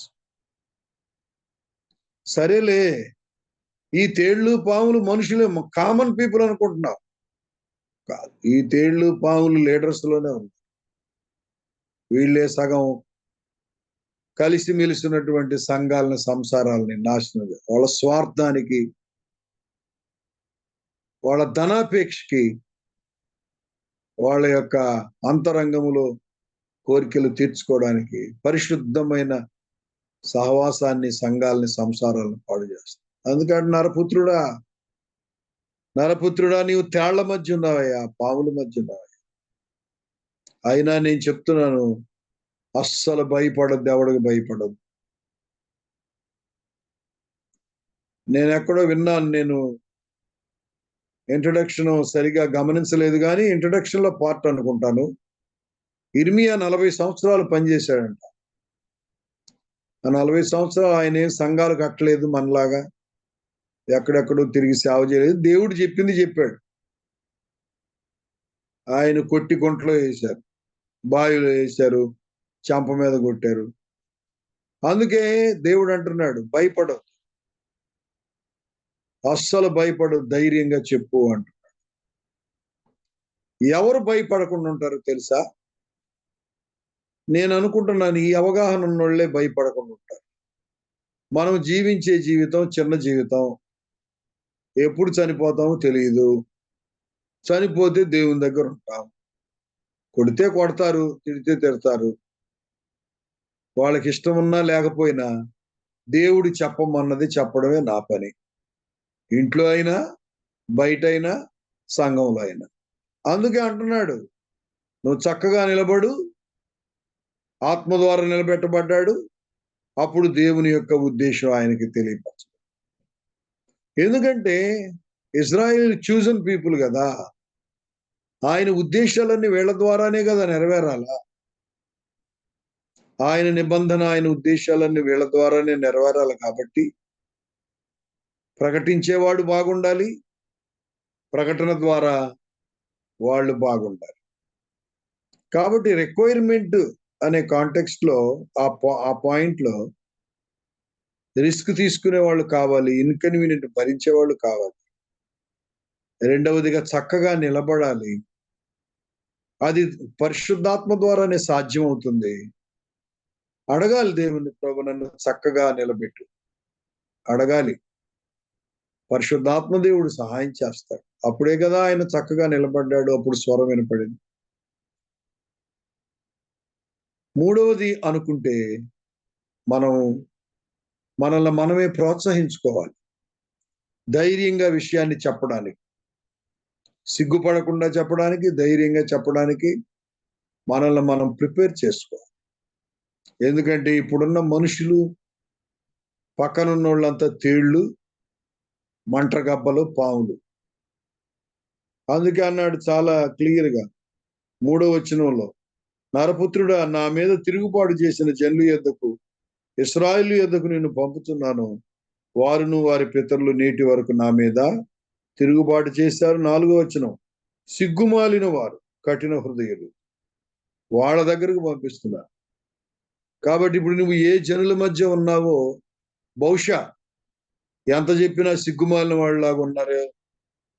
సరేలే, ఈ తేళ్లు పాములు మనుషులే, కామన్ పీపుల్ అనుకుంటున్నావు. కాదు, ఈ తేళ్లు పాములు లీడర్స్ లోనే ఉంది. వీళ్ళే సగం కలిసిమెలిసినటువంటి సంఘాలని, సంసారాలని నాశనం వాళ్ళ స్వార్థానికి, వాళ్ళ ధనాపేక్షకి, వాళ్ళ యొక్క అంతరంగములో కోరికలు తీర్చుకోవడానికి పరిశుద్ధమైన సహవాసాన్ని, సంఘాలని, సంసారాలను పాడు చేస్తారు. అందుకని నరపుత్రుడా నీవు తేళ్ల మధ్య ఉన్నావయ్యా, పాముల మధ్య ఉన్నావయ్యా. అయినా నేను చెప్తున్నాను, అస్సలు భయపడద్దు, ఎవడికి భయపడద్దు. నేను ఎక్కడో విన్నాను, నేను ఇంట్రడక్షన్ సరిగా గమనించలేదు కానీ ఇంట్రడక్షన్ లో పార్ట్ అనుకుంటాను. ఇర్మియా 40 సంవత్సరాలు పనిచేశాడంట. ఆ 40 సంవత్సరాలు ఆయన ఏం సంఘాలు కట్టలేదు, మనలాగా ఎక్కడెక్కడో తిరిగి సేవ చేయలేదు. దేవుడు చెప్పింది చెప్పాడు. ఆయన కొట్టి గుంటలో వేశారు, బావిలో వేశారు, చంప మీద కొట్టారు. అందుకే దేవుడు అంటున్నాడు, భయపడదు, అస్సలు భయపడు, ధైర్యంగా చెప్పు అంటున్నాడు. ఎవరు భయపడకుండా ఉంటారు తెలుసా? నేను అనుకుంటున్నాను, ఈ అవగాహన ఉన్నోళ్లే భయపడకుండా ఉంటారు. మనం జీవించే జీవితం చిన్న జీవితం, ఎప్పుడు చనిపోతామో తెలియదు. చనిపోతే దేవుని దగ్గర ఉంటాం. కొడితే కొడతారు, తిడితే తిడతారు. వాళ్ళకి ఇష్టం ఉన్నా లేకపోయినా దేవుడు చెప్పమన్నది చెప్పడమే నా పని. ఇంట్లో అయినా, బయట అయినా, సంఘంలో అయినా. అందుకే అంటున్నాడు, నువ్వు చక్కగా నిలబడు. ఆత్మ ద్వారా నిలబెట్టబడ్డాడు. అప్పుడు దేవుని యొక్క ఉద్దేశం ఆయనకి తెలియపరచు. ఎందుకంటే ఇజ్రాయిల్ చూజన్ పీపుల్ కదా, ఆయన ఉద్దేశాలన్నీ వీళ్ళ ద్వారానే కదా నెరవేరాలా. ఆయన నిబంధన, ఆయన ఉద్దేశాలన్నీ వీళ్ళ ద్వారానే నెరవేరాలి. కాబట్టి ప్రకటించేవాడు బాగుండాలి, ప్రకటన ద్వారా వాళ్ళు బాగుండాలి. కాబట్టి రిక్వైర్మెంట్ అనే కాంటెక్స్ట్ లో ఆ పాయింట్ లో రిస్క్ తీసుకునే వాళ్ళు కావాలి, ఇన్కన్వీనియంట్ భరించే వాళ్ళు కావాలి. రెండవదిగా చక్కగా నిలబడాలి. అది పరిశుద్ధాత్మ ద్వారానే సాధ్యం అవుతుంది. అడగాలి దేవుని, ప్రభు నన్ను చక్కగా నిలబెట్టు అడగాలి. పరిశుద్ధాత్మ దేవుడు సహాయం చేస్తాడు. అప్పుడే కదా ఆయన చక్కగా నిలబడ్డాడు. అప్పుడు స్వరం వినపడింది. మూడవది అనుకుంటే, మనల్ని మనమే ప్రోత్సహించుకోవాలి. ధైర్యంగా విషయాన్ని చెప్పడానికి, సిగ్గుపడకుండా చెప్పడానికి, ధైర్యంగా చెప్పడానికి మనల్ని మనం ప్రిపేర్ చేసుకోవాలి. ఎందుకంటే ఇప్పుడున్న మనుషులు, పక్కనున్న వాళ్ళంతా తేళ్లు, మంటగబ్బలు, పాములు. అందుకే అన్నాడు చాలా క్లియర్గా 3వ వచనంలో, నరపుత్రుడా, నా మీద తిరుగుబాటు చేసిన జనుల యొద్దకు, ఇశ్రాయేలు యొద్దకు నేను పంపుతున్నాను. వారును వారి పితరులు నేటి వరకు నా మీద తిరుగుబాటు చేశారు. 4వ వచనం, సిగ్గుమాలిన వారు, కఠిన హృదయులు, వాళ్ళ దగ్గరకు పంపిస్తున్నా. కాబట్టి ఇప్పుడు నువ్వు ఏ జనుల మధ్య ఉన్నావో, బహుశా ఎంత చెప్పినా సిగ్గుమాలిన వాళ్ళలాగా ఉన్నారే,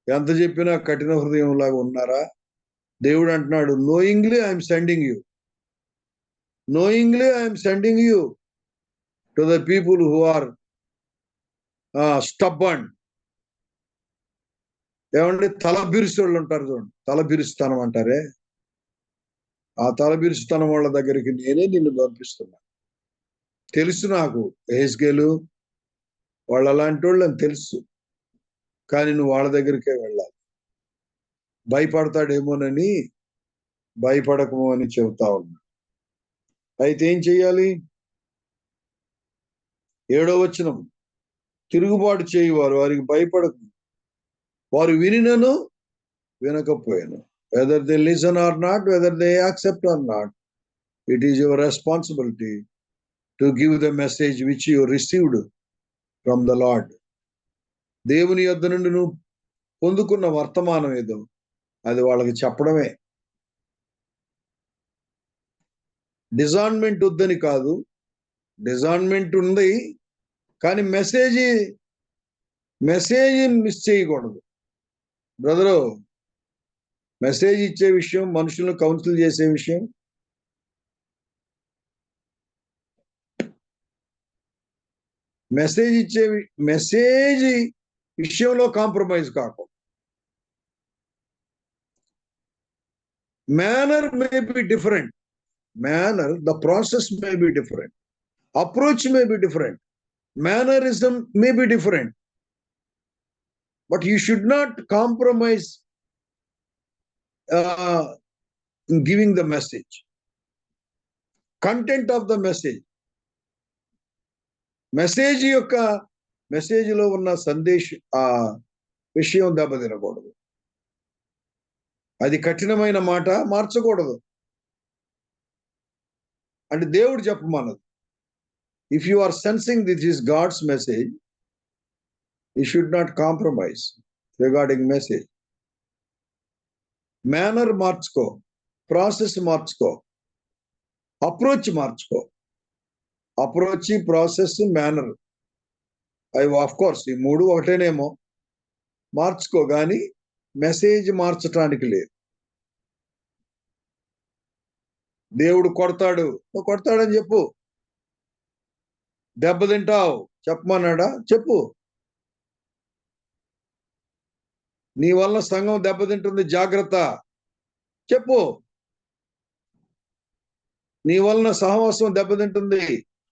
ఎంత చెప్పినా కఠిన హృదయం లాగా ఉన్నారా? దేవుడు అంటున్నాడు, knowingly I'm sending you, knowingly I'm sending you to the people who are stubborn. ఏమంటే తల బిరుసు వాళ్ళు ఉంటారు చూడండి, తల బిరుస్తనం అంటారే, ఆ తల బిరుస్తనం వాళ్ళ దగ్గరికి నేనే నిన్ను పంపిస్తున్నా. తెలుసు నాకు, హెజ్కేలు వాళ్ళు అలాంటి వాళ్ళు అని తెలుసు. కానీ నువ్వు వాళ్ళ దగ్గరికే వెళ్ళాలి. భయపడతాడేమోనని భయపడకము అని చెబుతా ఉన్నా. అయితే ఏం చెయ్యాలి? 7వ వచనం, తిరుగుబాటు చేయువారు వారికి భయపడకు, వారు వినినను వినకపోయాను. Whether they listen or not, whether they accept or not, it is your responsibility to give the message which you received from the Lord. దేవుని యొద్ద నుండి నువ్వు పొందుకున్న వర్తమానం ఏదో అది వాళ్ళకి చెప్పడమే. డిజార్న్మెంట్ వద్దని కాదు, డిజార్న్మెంట్ ఉంది, కానీ మెసేజ్ మిస్ చేయకూడదు. బ్రదరు, మెసేజ్ ఇచ్చే విషయం, మనుషులను కౌన్సిల్ చేసే విషయం మెసేజ్ విషయంలో కాంప్రమైజ్ కాకుండా. Manner may be different, the process may be different, approach may be different, mannerism may be different, but you should not compromise in giving the message, content of the message. మెసేజ్లో ఉన్న విషయం దెబ్బతినకూడదు. అది కఠినమైన మాట మార్చకూడదు అంటే దేవుడు చెప్పమన్నది. If you are sensing this is God's message, you should not compromise regarding message. Manner మార్చుకో, ప్రాసెస్ మార్చుకో, అప్రోచ్ మార్చుకో. అప్రోచ్, ప్రాసెస్, మేనర్, అవి ఆఫ్ కోర్స్ ఈ మూడు ఒకటేనేమో, మార్చుకో, కానీ మెసేజ్ మార్చటానికి లేదు. దేవుడు కొడతాడు, నువ్వు కొడతాడని చెప్పు. దెబ్బతింటావు చెప్పమన్నాడా? చెప్పు. నీ వల్ల సంఘం దెబ్బతింటుంది, జాగ్రత్త చెప్పు. నీ వలన సహవాసం దెబ్బతింటుంది,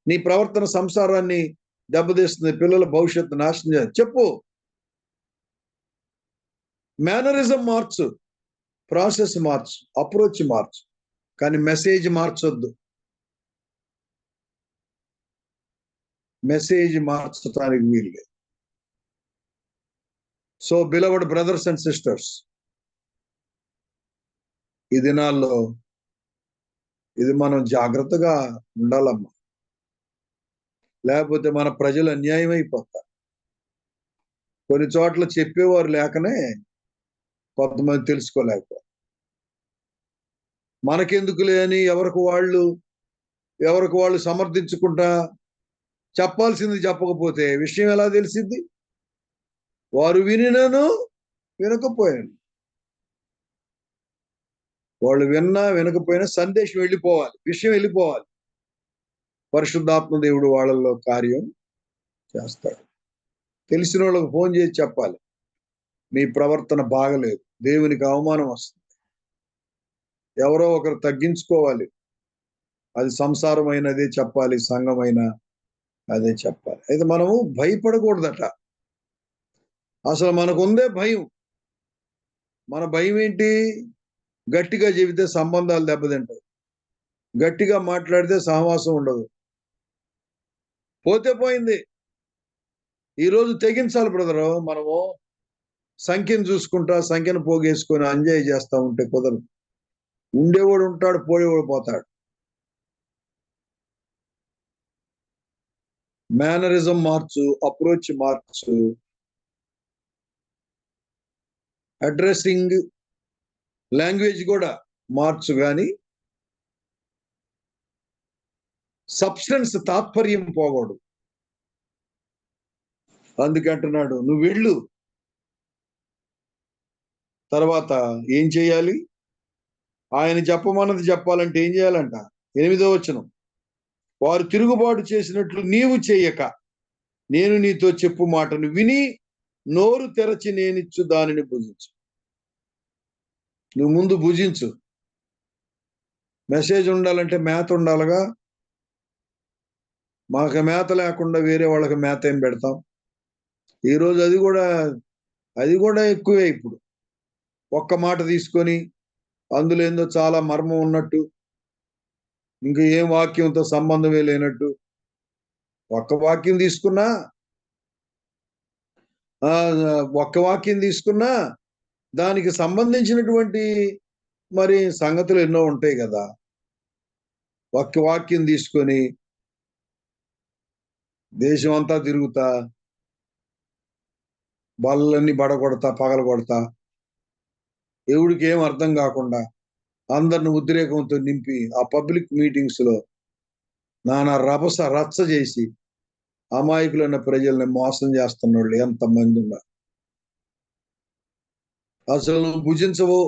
నీ ప్రవర్తన సంసారాన్ని దెబ్బతీస్తుంది, పిల్లల భవిష్యత్తు నాశనం చెప్పు. మేనరిజం మార్చు, ప్రాసెస్ మార్చు, అప్రోచ్ మార్చు, కానీ మెసేజ్ మార్చొద్దు. మెసేజ్ మార్చడానికి వీల్లేదు. So beloved brothers and sisters, ఈ దినాల్లో ఇది మనం జాగ్రత్తగా ఉండాలమ్మా, లేకపోతే మన ప్రజలు అన్యాయం అయిపోతారు. కొన్ని చోట్ల చెప్పేవారు లేకనే కొంతమంది తెలుసుకోలేకపోతారు. మనకెందుకులే అని ఎవరికి వాళ్ళు సమర్థించుకుంటా చెప్పాల్సింది చెప్పకపోతే విషయం ఎలా తెలిసింది? వారు వినినను వినకపోయాను, వాళ్ళు విన్నా వినకపోయినా సందేశం వెళ్ళిపోవాలి, విషయం వెళ్ళిపోవాలి. పరిశుద్ధాత్మ దేవుడు వాళ్ళల్లో కార్యం చేస్తాడు. తెలిసిన వాళ్ళకు ఫోన్ చేసి చెప్పాలి, మీ ప్రవర్తన బాగలేదు, దేవునికి అవమానం వస్తుంది. ఎవరో ఒకరు తగ్గించుకోవాలి. అది సంసారమైన అదే చెప్పాలి, సంఘమైన అదే చెప్పాలి. అయితే మనము భయపడకూడదట. అసలు మనకుందే భయం. మన భయం ఏంటి? గట్టిగా చెబితే సంబంధాలు దెబ్బతింటాయి, గట్టిగా మాట్లాడితే సహవాసం ఉండదు. పోతే పోయింది. ఈరోజు తెగించాలి బ్రదరు. మనము సంఖ్యను చూసుకుంటా, సంఖ్యను పోగేసుకొని ఎంజాయ్ చేస్తా ఉంటే కుదరదు. ఉండేవాడు ఉంటాడు, పోయేవాడు పోతాడు. మేనరిజం మార్చు, అప్రోచ్ మార్చు, అడ్రస్సింగ్ లాంగ్వేజ్ కూడా మార్చు, కానీ సబ్స్టెన్స్, తాత్పర్యం పోకూడదు. అందుకంటున్నాడు, నువ్వు వెళ్ళు. తర్వాత ఏం చేయాలి? ఆయన చెప్పమన్నది చెప్పాలంటే ఏం చేయాలంట? 8వ వచనం, వారు తిరుగుబాటు చేసినట్లు నీవు చేయక, నేను నీతో చెప్పు మాటను విని నోరు తెరచి నేనిచ్చు దానిని భుజించు. నువ్వు ముందు భుజించు. మెసేజ్ ఉండాలంటే మేత ఉండాలిగా. మాకు మేత లేకుండా వేరే వాళ్ళకి మేత ఏం పెడతాం? ఈరోజు అది కూడా ఎక్కువే. ఇప్పుడు ఒక్క మాట తీసుకొని అందులో ఏందో చాలా మర్మం ఉన్నట్టు, ఇంకా ఏం వాక్యంతో సంబంధమే లేనట్టు, ఒక్క వాక్యం తీసుకున్నా దానికి సంబంధించినటువంటి మరి సంగతులు ఎన్నో ఉంటాయి కదా. ఒక్క వాక్యం తీసుకొని దేశం అంతా తిరుగుతా, బళ్ళన్నీ పగలగొడతా, ఎవడికి ఏం అర్థం కాకుండా అందరిని ఉద్రేకంతో నింపి ఆ పబ్లిక్ మీటింగ్స్ లో నానా రచ్చ చేసి అమాయకులైన ప్రజల్ని మోసం చేస్తున్న వాళ్ళు ఎంతమంది ఉన్నారు. అసలు నువ్వు భుజించవు.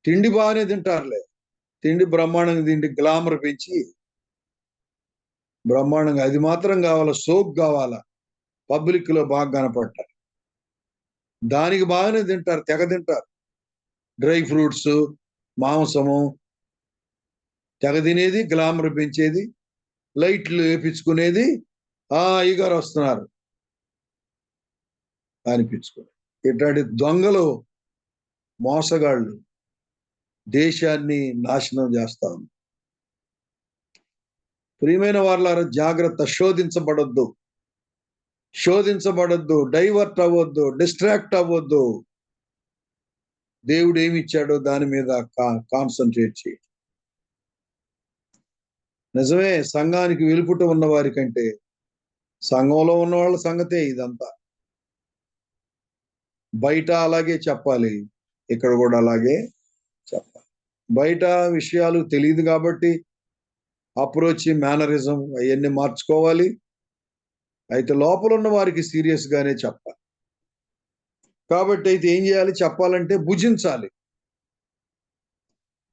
తిండి బాగానే తింటారులే, తిండి బ్రహ్మాండంగా తిండి గ్లామర్ పెంచి బ్రహ్మాండంగా అది మాత్రం కావాలా, సోప్ కావాలా, పబ్లిక్ లో బాగా కనపడతారు. దానికి బాగానే తింటారు, తెగ తింటారు. డ్రై ఫ్రూట్స్, మాంసము తెగ తినేది, గ్లామర్ పెంచేది, లైట్లు వేపించుకునేది, అయ్యగారు వస్తున్నారు అనిపించుకుని. ఇట్లాంటి దొంగలు, మోసగాళ్ళు దేశాన్ని నాశనం చేస్తా ఉన్నారు. ప్రియమైన వాళ్ళారా, జాగ్రత్త. శోధించబడొద్దు, డైవర్ట్ అవ్వద్దు, డిస్ట్రాక్ట్ అవ్వద్దు. దేవుడు ఏమి ఇచ్చాడో దాని మీద కాన్సన్ట్రేట్ చేయి. నిజమే, సంఘానికి వెలుపుట ఉన్న వారి కంటే సంఘంలో ఉన్న వాళ్ళ సంగతే ఇదంతా. బయట అలాగే చెప్పాలి, ఇక్కడ కూడా అలాగే చెప్పాలి. బయట విషయాలు తెలియదు కాబట్టి అప్రోచ్, మేనరిజం అవన్నీ మార్చుకోవాలి. అయితే లోపల ఉన్న వారికి సీరియస్ గానే చెప్పాలి. కాబట్టి అయితే ఏం చేయాలి? చెప్పాలంటే భుజించాలి.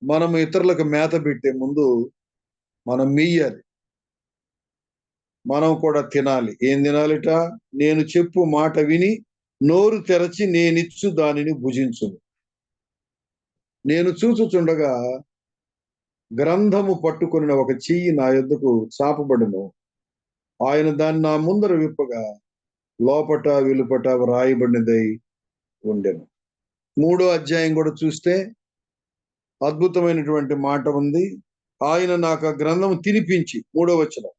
మనం ఇతరులకు మేత పెట్టే ముందు మనం మెయ్యాలి, మనం కూడా తినాలి. ఏం తినాలిట? నేను చెప్పు మాట విని నోరు తెరచి నేనిచ్చు దానిని భుజించును. నేను చూచుచుండగా గ్రంథము పట్టుకుని ఒక చెయ్యి నా యొద్దకు చాపబడును. ఆయన దాన్ని నా ముందర విప్పగా లోపట వెలుపట వ్రాయబడినదై ఉండెను. 3వ అధ్యాయం కూడా చూస్తే అద్భుతమైనటువంటి మాట ఉంది. ఆయన నాకు ఆ గ్రంథము తినిపించి, 3వ వచనం,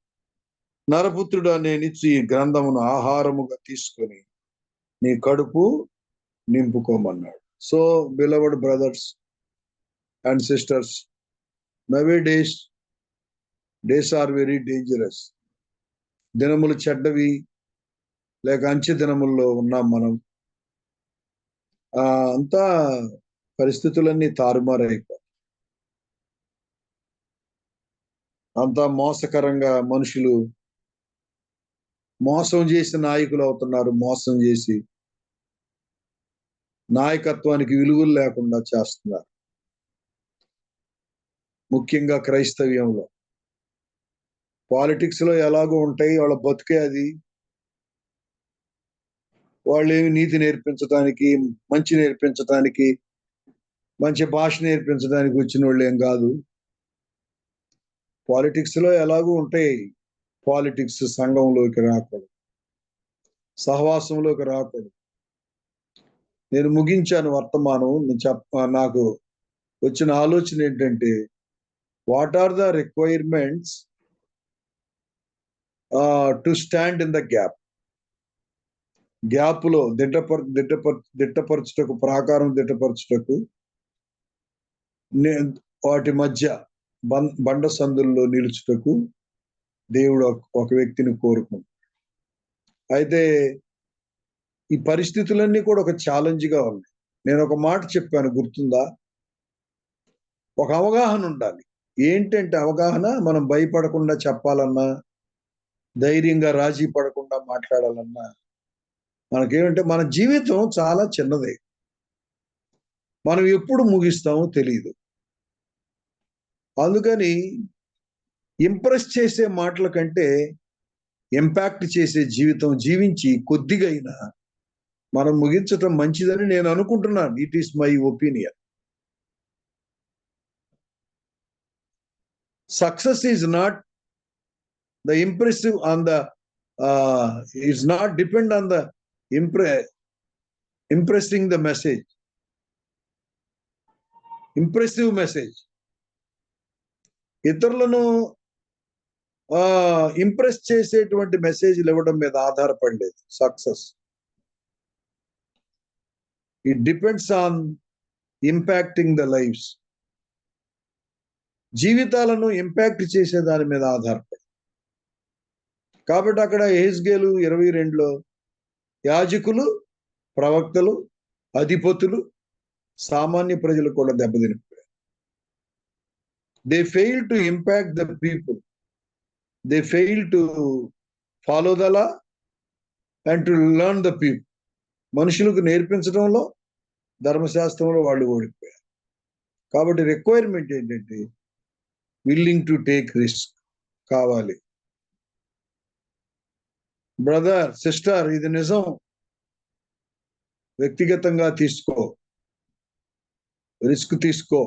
నరపుత్రుడా, నేనిచ్చి ఈ గ్రంథమును ఆహారముగా తీసుకొని నీ కడుపు నింపుకోమన్నాడు. So beloved brothers and sisters, nowadays days are very dangerous. దినములు చెడ్డవి, లేక అంచె దినముల్లో ఉన్నాం మనం. అంతా పరిస్థితులన్నీ తారుమారైపోయి, అంతా మోసకరంగా మనుషులు మోసం చేసి నాయకులు అవుతున్నారు. మోసం చేసి నాయకత్వానికి విలువలు లేకుండా చేస్తున్నారు. ముఖ్యంగా క్రైస్తవ్యంలో. పాలిటిక్స్ లో ఎలాగో ఉంటాయి, వాళ్ళ బతుకే అది. వాళ్ళు ఏమి నీతి నేర్పించడానికి, మంచి నేర్పించడానికి, మంచి భాష నేర్పించడానికి వచ్చిన వాళ్ళు ఏం కాదు. పాలిటిక్స్ లో ఎలాగూ ఉంటాయి. పాలిటిక్స్ సంఘంలోకి రాకూడదు, సహవాసంలోకి రాకూడదు. నేను ముగించాను వర్తమానం. నాకు వచ్చిన ఆలోచన ఏంటంటే, what are the requirements to stand in the gap. గ్యాప్లో దిట్టపరచుటకు, ప్రాకారం దిట్టపరచుటకు, వాటి మధ్య బండ సందుల్లో నిలుచుటకు దేవుడు ఒక వ్యక్తిని కోరుకుంటాడు. అయితే ఈ పరిస్థితులన్నీ కూడా ఒక ఛాలెంజ్గా ఉన్నాయి. నేను ఒక మాట చెప్పాను, గుర్తుందా? ఒక అవగాహన ఉండాలి. ఏంటంటే అవగాహన, మనం భయపడకుండా చెప్పాలన్నా, ధైర్యంగా రాజీ పడకుండా మాట్లాడాలన్నా, మనకేమంటే మన జీవితం చాలా చిన్నదే. మనం ఎప్పుడు ముగిస్తామో తెలియదు. అందుకని ఇంప్రెస్ చేసే మాటల కంటే ఇంపాక్ట్ చేసే జీవితం జీవించి కొద్దిగా అయినా మనం ముగించటం మంచిదని నేను అనుకుంటున్నాను. It is my opinion. Success is not the impressive on the it's not depend on the impressing the message, impressive message. ఇతరులను ఇంప్రెస్ చేసేటువంటి మెసేజ్లు ఇవ్వడం మీద ఆధారపడలేదు success. It depends on impacting the lives. జీవితాలను ఇంపాక్ట్ చేసే దాని మీద ఆధారపడి. కాబట్టి అక్కడ యెహెజ్కేలు 22లో యాజకులు, ప్రవక్తలు, అధిపతులు, సామాన్య ప్రజలు కూడా దెబ్బతినిపోయారు. They fail to impact the people, they fail to follow the law and to learn the people. మనుషులకు నేర్పించడంలో, ధర్మశాస్త్రంలో వాళ్ళు ఓడిపోయారు. కాబట్టి రిక్వైర్మెంట్ ఏంటంటే విల్లింగ్ టు టేక్ రిస్క్ కావాలి. బ్రదర్, సిస్టర్, ఇది నిజం. వ్యక్తిగతంగా తీసుకో, రిస్క్ తీసుకో.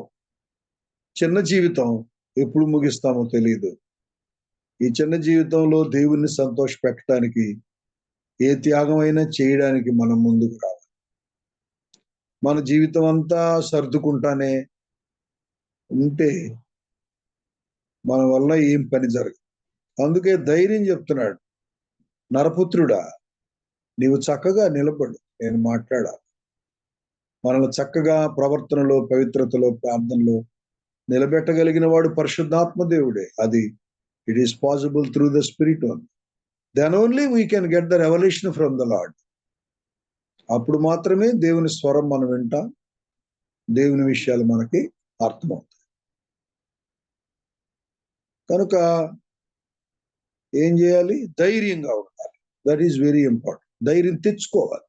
చిన్న జీవితం ఎప్పుడు ముగిస్తామో తెలియదు. ఈ చిన్న జీవితంలో దేవుణ్ణి సంతోష పెట్టడానికి ఏ త్యాగమైనా చేయడానికి మనం ముందుకు రావాలి. మన జీవితం అంతా సర్దుకుంటానే ఉంటే మన వల్ల ఏం పని జరగదు. అందుకే ధైర్యం చెప్తున్నాడు, నరపుత్రుడా నీవు చక్కగా నిలబడు, నేను మాట్లాడాలి. మనల్ని చక్కగా ప్రవర్తనలో, పవిత్రతలో, ప్రార్థనలో నిలబెట్టగలిగిన వాడు పరిశుద్ధాత్మ దేవుడే. అది it is possible through the spirit only. Then only we can get the revolution from the lord. అప్పుడు మాత్రమే దేవుని స్వరం మనం వింటాం, దేవుని విషయాలు మనకి అర్థమవుతాయి. కనుక ఏం చేయాలి? ధైర్యంగా ఉండాలి. That is very important. ధైర్యం తెచ్చుకోవాలి.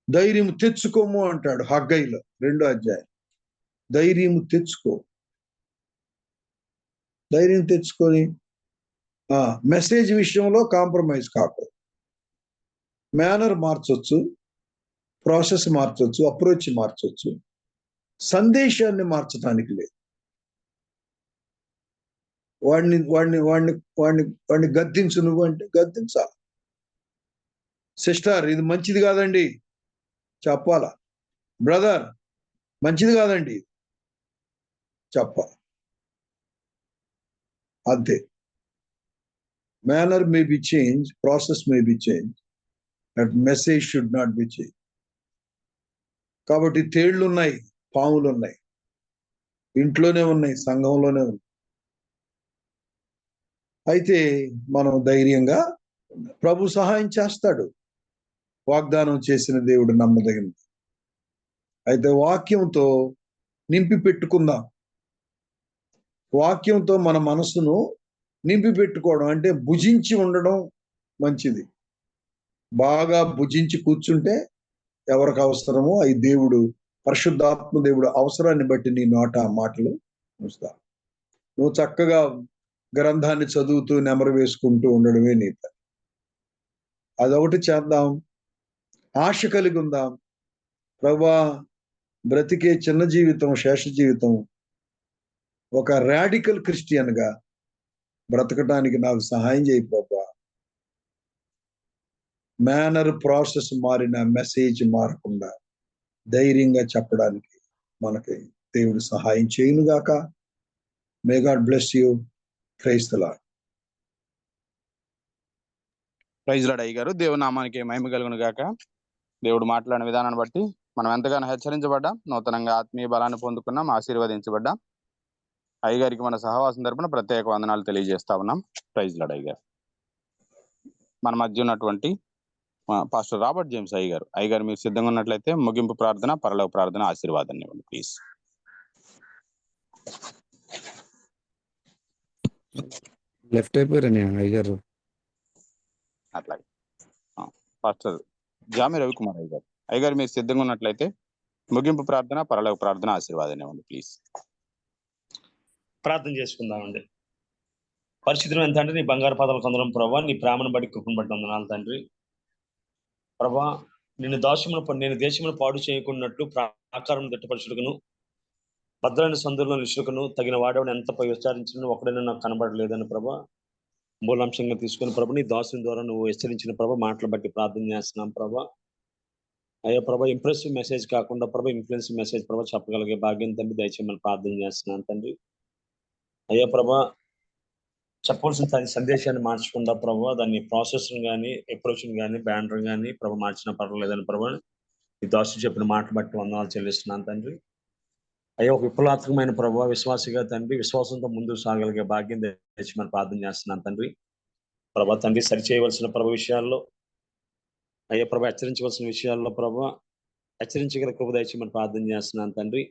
ధైర్యం తెచ్చుకోము అంటాడు హగ్గయిలో 2వ అధ్యాయం. ధైర్యం తెచ్చుకో. ధైర్యం తెచ్చుకొని మెసేజ్ విషయంలో కాంప్రమైజ్ కాకూడదు. మేనర్ మార్చొచ్చు, ప్రాసెస్ మార్చొచ్చు, అప్రోచ్ మార్చొచ్చు, సందేశాన్ని మార్చడానికి లేదు. వాడిని వాడిని వాడిని వాడిని వాడిని గద్దించు నువ్వు అంటే గద్దించాలి. సిస్టర్ ఇది మంచిది కాదండి చెప్పాలా. బ్రదర్ మంచిది కాదండి చెప్పాలి. అంతే. Manner may be change, process may be change, but message should not be change. కాబట్టి తేళ్లు ఉన్నాయి, పాములు ఉన్నాయి, ఇంట్లోనే ఉన్నాయి, సంఘంలోనే ఉన్నాయి. అయితే మనం ధైర్యంగా, ప్రభు సహాయం చేస్తాడు. వాగ్దానం చేసిన దేవుడు నమ్మదగినది. అయితే వాక్యంతో నింపి పెట్టుకుందాం. వాక్యంతో మన మనసును నింపి పెట్టుకోవడం అంటే భుజించి ఉండడం మంచిది. బాగా భుజించి కూర్చుంటే ఎవరికి అవసరమో అవి దేవుడు, పరిశుద్ధాత్మ దేవుడు అవసరాన్ని బట్టి నీ నోట మాటలు ఉంచుతా. నువ్వు చక్కగా గ్రంథాన్ని చదువుతూ నెమరు వేసుకుంటూ ఉండడమే నీ పని. అదొకటి చేద్దాం. ఆశ కలిగి ఉందాం. ప్రభువా బ్రతికే చిన్న జీవితం, శేష జీవితం ఒక రాడికల్ క్రిస్టియన్ గా బ్రతకటానికి నాకు సహాయం చేయి ప్రభువా. మేనర్, ప్రాసెస్ మారిన మెసేజ్ మారకుండా ధైర్యంగా చెప్పడానికి మనకి దేవుడు సహాయం చేయునుగాక. May God bless you. Praise the Lord. Praise Lord అయ్య గారు. దేవుని నామానికి మహిమ కలుగును గాక. దేవుడు మాట్లాడిన విధానాన్ని బట్టి మనం ఎంతగానో హెచ్చరించబడ్డాం, నూతనంగా ఆత్మీయ బలాన్ని పొందుకున్నాం, ఆశీర్వదించబడ్డాం. అయ్య గారికి మన సహవాసం తరపున ప్రత్యేక వందనాలు తెలియజేస్తా ఉన్నాం. ప్రైజ్ లార్డ్ అయ్య గారు. మన మధ్య ఉన్నటువంటి పాస్టర్ రాబర్ట్ జేమ్స్ అయ్య గారు, అయ్య గారు మీరు సిద్ధంగా ఉన్నట్లయితే ముగింపు ప్రార్థన, పరలోక ప్రార్థన, ఆశీర్వాదాన్ని ఇవ్వండి ప్లీజ్. లెఫ్ట్ అయిపోయారని అయ్యారు. అట్లాగే పాస్టర్ జామి రవికుమార్ అయ్య గారు, అయ్య గారు మీరు సిద్ధంగా ఉన్నట్లయితే ముగింపు ప్రార్థన, పరలోక ప్రార్థన, ఆశీర్వాదాన్ని ఇవ్వండి ప్లీజ్. ప్రార్థన చేసుకుందామండి. పరిస్థితులు ఎంత అంటే నీ బంగారు పాదాలు కొందరం ప్రభా, నీ ప్రేమను బట్టి కృపను బట్టి వందనాలు తండ్రి. ప్రభా నేను దేశమును పాడు చేయకున్నట్లు ప్రాకారం దిట్టపరచుడుకును, భద్రమైన సందులో నిలుచుకును తగిన వాడవని ఎంత విచారించిన ఒకడైనా నాకు కనబడలేదని ప్రభా మూలాంశంగా తీసుకుని ప్రభా నీ దాసుని ద్వారా నువ్వు హెచ్చరించిన ప్రభా మాటలు బట్టి ప్రార్థన చేస్తున్నాం ప్రభా. అయ్యా ప్రభా ఇంప్రెసివ్ మెసేజ్ కాకుండా ప్రభా ఇన్ఫ్లుయెన్సివ్ మెసేజ్ ప్రభా చెప్పగలిగే భాగ్యం తండ్రి దయచేయమని ప్రార్థన చేస్తున్నాను తండ్రి. అయ్యా ప్రభా చెప్పవలసిన సందేశాన్ని మార్చకుండా ప్రభా దాన్ని ప్రాసెస్ కానీ, అప్రోచ్ కానీ, బ్యానర్ కానీ ప్రభా మార్చినా పర్వాలేదని ప్రభా ఈ దాసు చెప్పిన మాటలు బట్టి వందనాలు చెల్లిస్తున్నాను తండ్రి. అయ్యా ఒక విప్లవాత్మకమైన ప్రభావ విశ్వాసిగా తండ్రి విశ్వాసంతో ముందుకు సాగలిగే భాగ్యం తెచ్చి ప్రార్థన చేస్తున్నాను తండ్రి. ప్రభా తండ్రి సరిచేయవలసిన విషయాల్లో, అయ్యా ప్రభా హెచ్చరించవలసిన విషయాల్లో ప్రభా హెచ్చరించగల కృప దయచేయమని ప్రార్థన చేస్తున్నాను తండ్రి.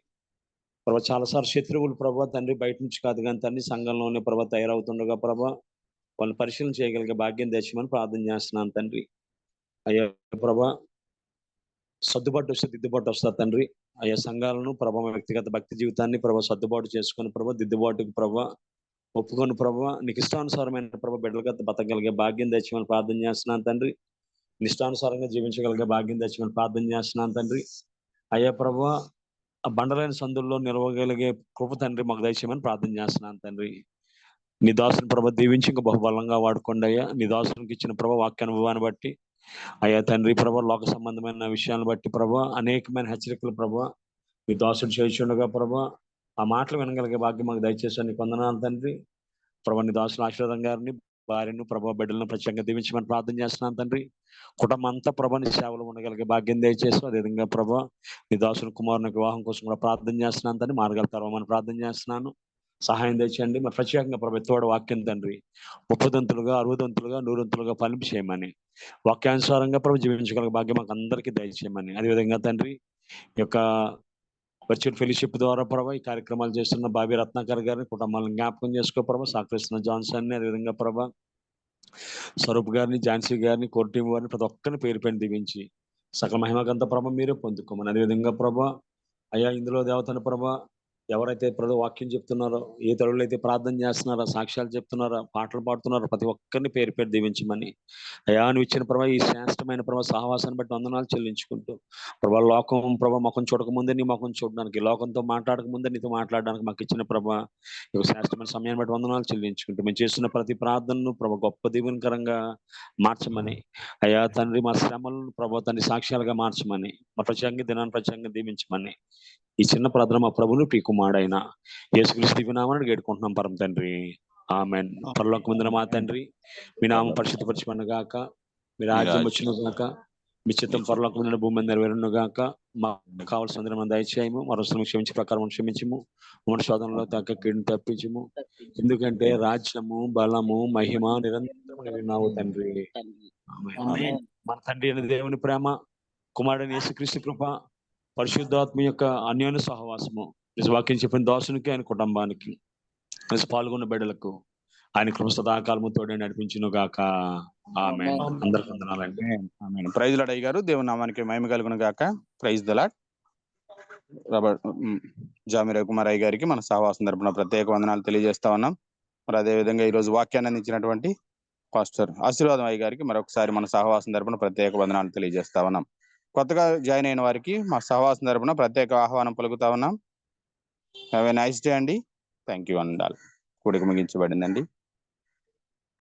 ప్రభా చాలాసార్లు శత్రువులు ప్రభా తండ్రి బయట నుంచి కాదు కానీ తండ్రి సంఘంలోనే ప్రభా తయారవుతుండగా ప్రభా వాళ్ళని పరిశీలన చేయగలిగే భాగ్యం తెచ్చామని ప్రార్థన చేస్తున్నాను తండ్రి. అయ్యా ప్రభా సర్దుబాటు వస్తే దిద్దుబాటు వస్తుంది తండ్రి. అయ్యా సంఘాలను ప్రభా వ్యక్తిగత భక్తి జీవితాన్ని ప్రభా సర్దుబాటు చేసుకుని ప్రభా దిద్దుబాటుకు ప్రభా ఒప్పుకొని ప్రభావ నీకు ఇష్టానుసారమైన ప్రభావ బిడ్డలుగా బతకగలిగే భాగ్యం తెచ్చమని ప్రార్థన చేస్తున్నాను తండ్రి. నిష్టానుసారంగా జీవించగలిగే భాగ్యం తెచ్చమని ప్రార్థన చేస్తున్నాను తండ్రి. అయ్యా ప్రభావ ఆ బండలైన సందుల్లో నిలవగలిగే కృప తండ్రి మాకు దయచేయమని ప్రార్థన చేస్తున్నాను తండ్రి. నీ దాసుని ప్రభ దీవించి ఇంకా బహుబలంగా వాడుకోండి అయ్యా. నీ దాసునికి ఇచ్చిన ప్రభ వాక్య అనుభవాన్ని బట్టి అయ్యా తండ్రి ప్రభ లోక సంబంధమైన విషయాలను బట్టి ప్రభ అనేకమైన హెచ్చరికలు ప్రభ నీ దాసుడు చేయించుండగా ప్రభ ఆ మాటలు వినగలిగే భాగ్యం మాకు దయచేసి నీకు వందనాలు తండ్రి. ప్రభ నీ దాసుని ఆశీర్వాదం గారిని భార్యను ప్రభ బిడ్డలను ప్రత్యేకంగా దీవించమని ప్రార్థన చేస్తున్నాను తండ్రి. కుటుంబం అంతా ప్రభ నీ సేవలు ఉండగలిగే భాగ్యం దయచేసి అదేవిధంగా ప్రభ నీ దాసుని కుమారుని వివాహం కోసం కూడా ప్రార్థన చేస్తున్నాను తండ్రి. మార్గాలు తెరవమని ప్రార్థన చేస్తున్నాను. సహాయం తెచ్చండి. మరి ప్రత్యేకంగా ప్రభు తోడ వాక్యం తండ్రి 30 60 100 ఫలింపు చేయమని వాక్యానుసారంగా ప్రభు జీవించగల భాగ్యం మాకు అందరికీ దయచేయమని అదేవిధంగా తండ్రి ఈ యొక్క వర్చువల్ ఫెలోషిప్ ద్వారా ప్రభా ఈ కార్యక్రమాలు చేస్తున్న బాబీ రత్నాకర్ గారిని కుటుంబాలను జ్ఞాపకం చేసుకో ప్రభా. సాకృష్ణ జాన్సన్ ని అదేవిధంగా ప్రభా స్వరూప్ గారిని ఝాన్సీ గారిని కోర్ టీం వారిని ప్రతి ఒక్కరిని పేరు పైన దీవించి సకల మహిమకంత ప్రభ మీరే పొందుకోమని అదేవిధంగా ప్రభా అయ్యా ఇందులో దేవతను ప్రభా ఎవరైతే ప్రభు వాక్యం చెప్తున్నారో ఏ తరువులు అయితే ప్రార్థన చేస్తున్నారో సాక్ష్యాలు చెప్తున్నారో పాటలు పాడుతున్నారో ప్రతి ఒక్కరిని పేరు పేరు దీవించమని అయ్యా నువ్వు ఇచ్చిన ప్రభా ఈ శ్రేష్టమైన ప్రభా సహవాసాన్ని బట్టి వందనాలు చెల్లించుకుంటూ ప్రభా లోకం ప్రభా ముఖం చూడకముందే నీ ముఖం చూడడానికి లోకంతో మాట్లాడక ముందే నీతో మాట్లాడడానికి మాకు ఇచ్చిన ప్రభా ఈ శ్రేష్టమైన సమయాన్ని బట్టి వందనాలు చెల్లించుకుంటూ మేము చేస్తున్న ప్రతి ప్రార్థనను ప్రభా గొప్ప దీవెనకరంగా మార్చమని అయ్యా తండ్రి మా శ్రమలను ప్రభా తండ్రి సాక్ష్యాలుగా మార్చమని మా ప్రత్యేకంగా దినాన్ని ప్రత్యేకంగా దీవించమని ఈ చిన్న ప్రార్థన మా ప్రభును ప్రియ కుమారుడైన యేసుక్రీస్తు నామమున వేడుకుంటున్నాం పరమ తండ్రి. ఆమేన్. పరలోకమందున మా తండ్రి మీ నామం పరిశుద్ధపరచబడును గాక, మీ రాజ్యం వచ్చును గాక, మీ చిత్తం పరలోకమందున భూమి మీద నెరవేరును గాక. మాకు కావాల్సిన మనం దయచేయము, మరోసారి క్షమించే ప్రకారం క్షమించము, మన శోధనలో తగ్గ కీడును తప్పించము. ఎందుకంటే రాజ్యము బలము మహిమ నిరంతరం విన్నావు తండ్రి. ఆమేన్. మన తండ్రి అయిన దేవుని ప్రేమ, కుమారుడైన యేసుక్రీస్తు కృప, పరిశుద్ధాత్మ యొక్క అన్యోన్య సహవాసము వాక్యం చెప్పిన దాసునికి ఆయన కుటుంబానికి పాల్గొన్న బిడ్డలకు ఆయన కృప సదాకాలము తోడే నడిపించును గాక. ఆమేన్. అందరికి వందనాలండి. ఆమేన్. ప్రైజ్ లార్డ్ అయ్య గారు. దేవుని నామానికి మహిమ కలుగును గాక. Praise the Lord. Jami Ravikumar అయ్య గారికి మన సహవాసం తరపున ప్రత్యేక వందనాలు తెలియజేస్తా ఉన్నాం. మరి అదే విధంగా ఈ రోజు వాక్యాన్ని అందించినటువంటి పాస్టర్ ఆశీర్వాదం అయ్య గారికి మరొకసారి మన సహవాసం తరపున ప్రత్యేక వందనాలు తెలియజేస్తా ఉన్నాం. కొత్తగా జాయిన్ అయిన వారికి మా సహవాసం తరపున ప్రత్యేక ఆహ్వానం పలుకుతా ఉన్నాం. హ్యావ్ ఎ నైస్ డే అండి. థ్యాంక్ యూ అండి. కూడిక ముగించబడిందండి.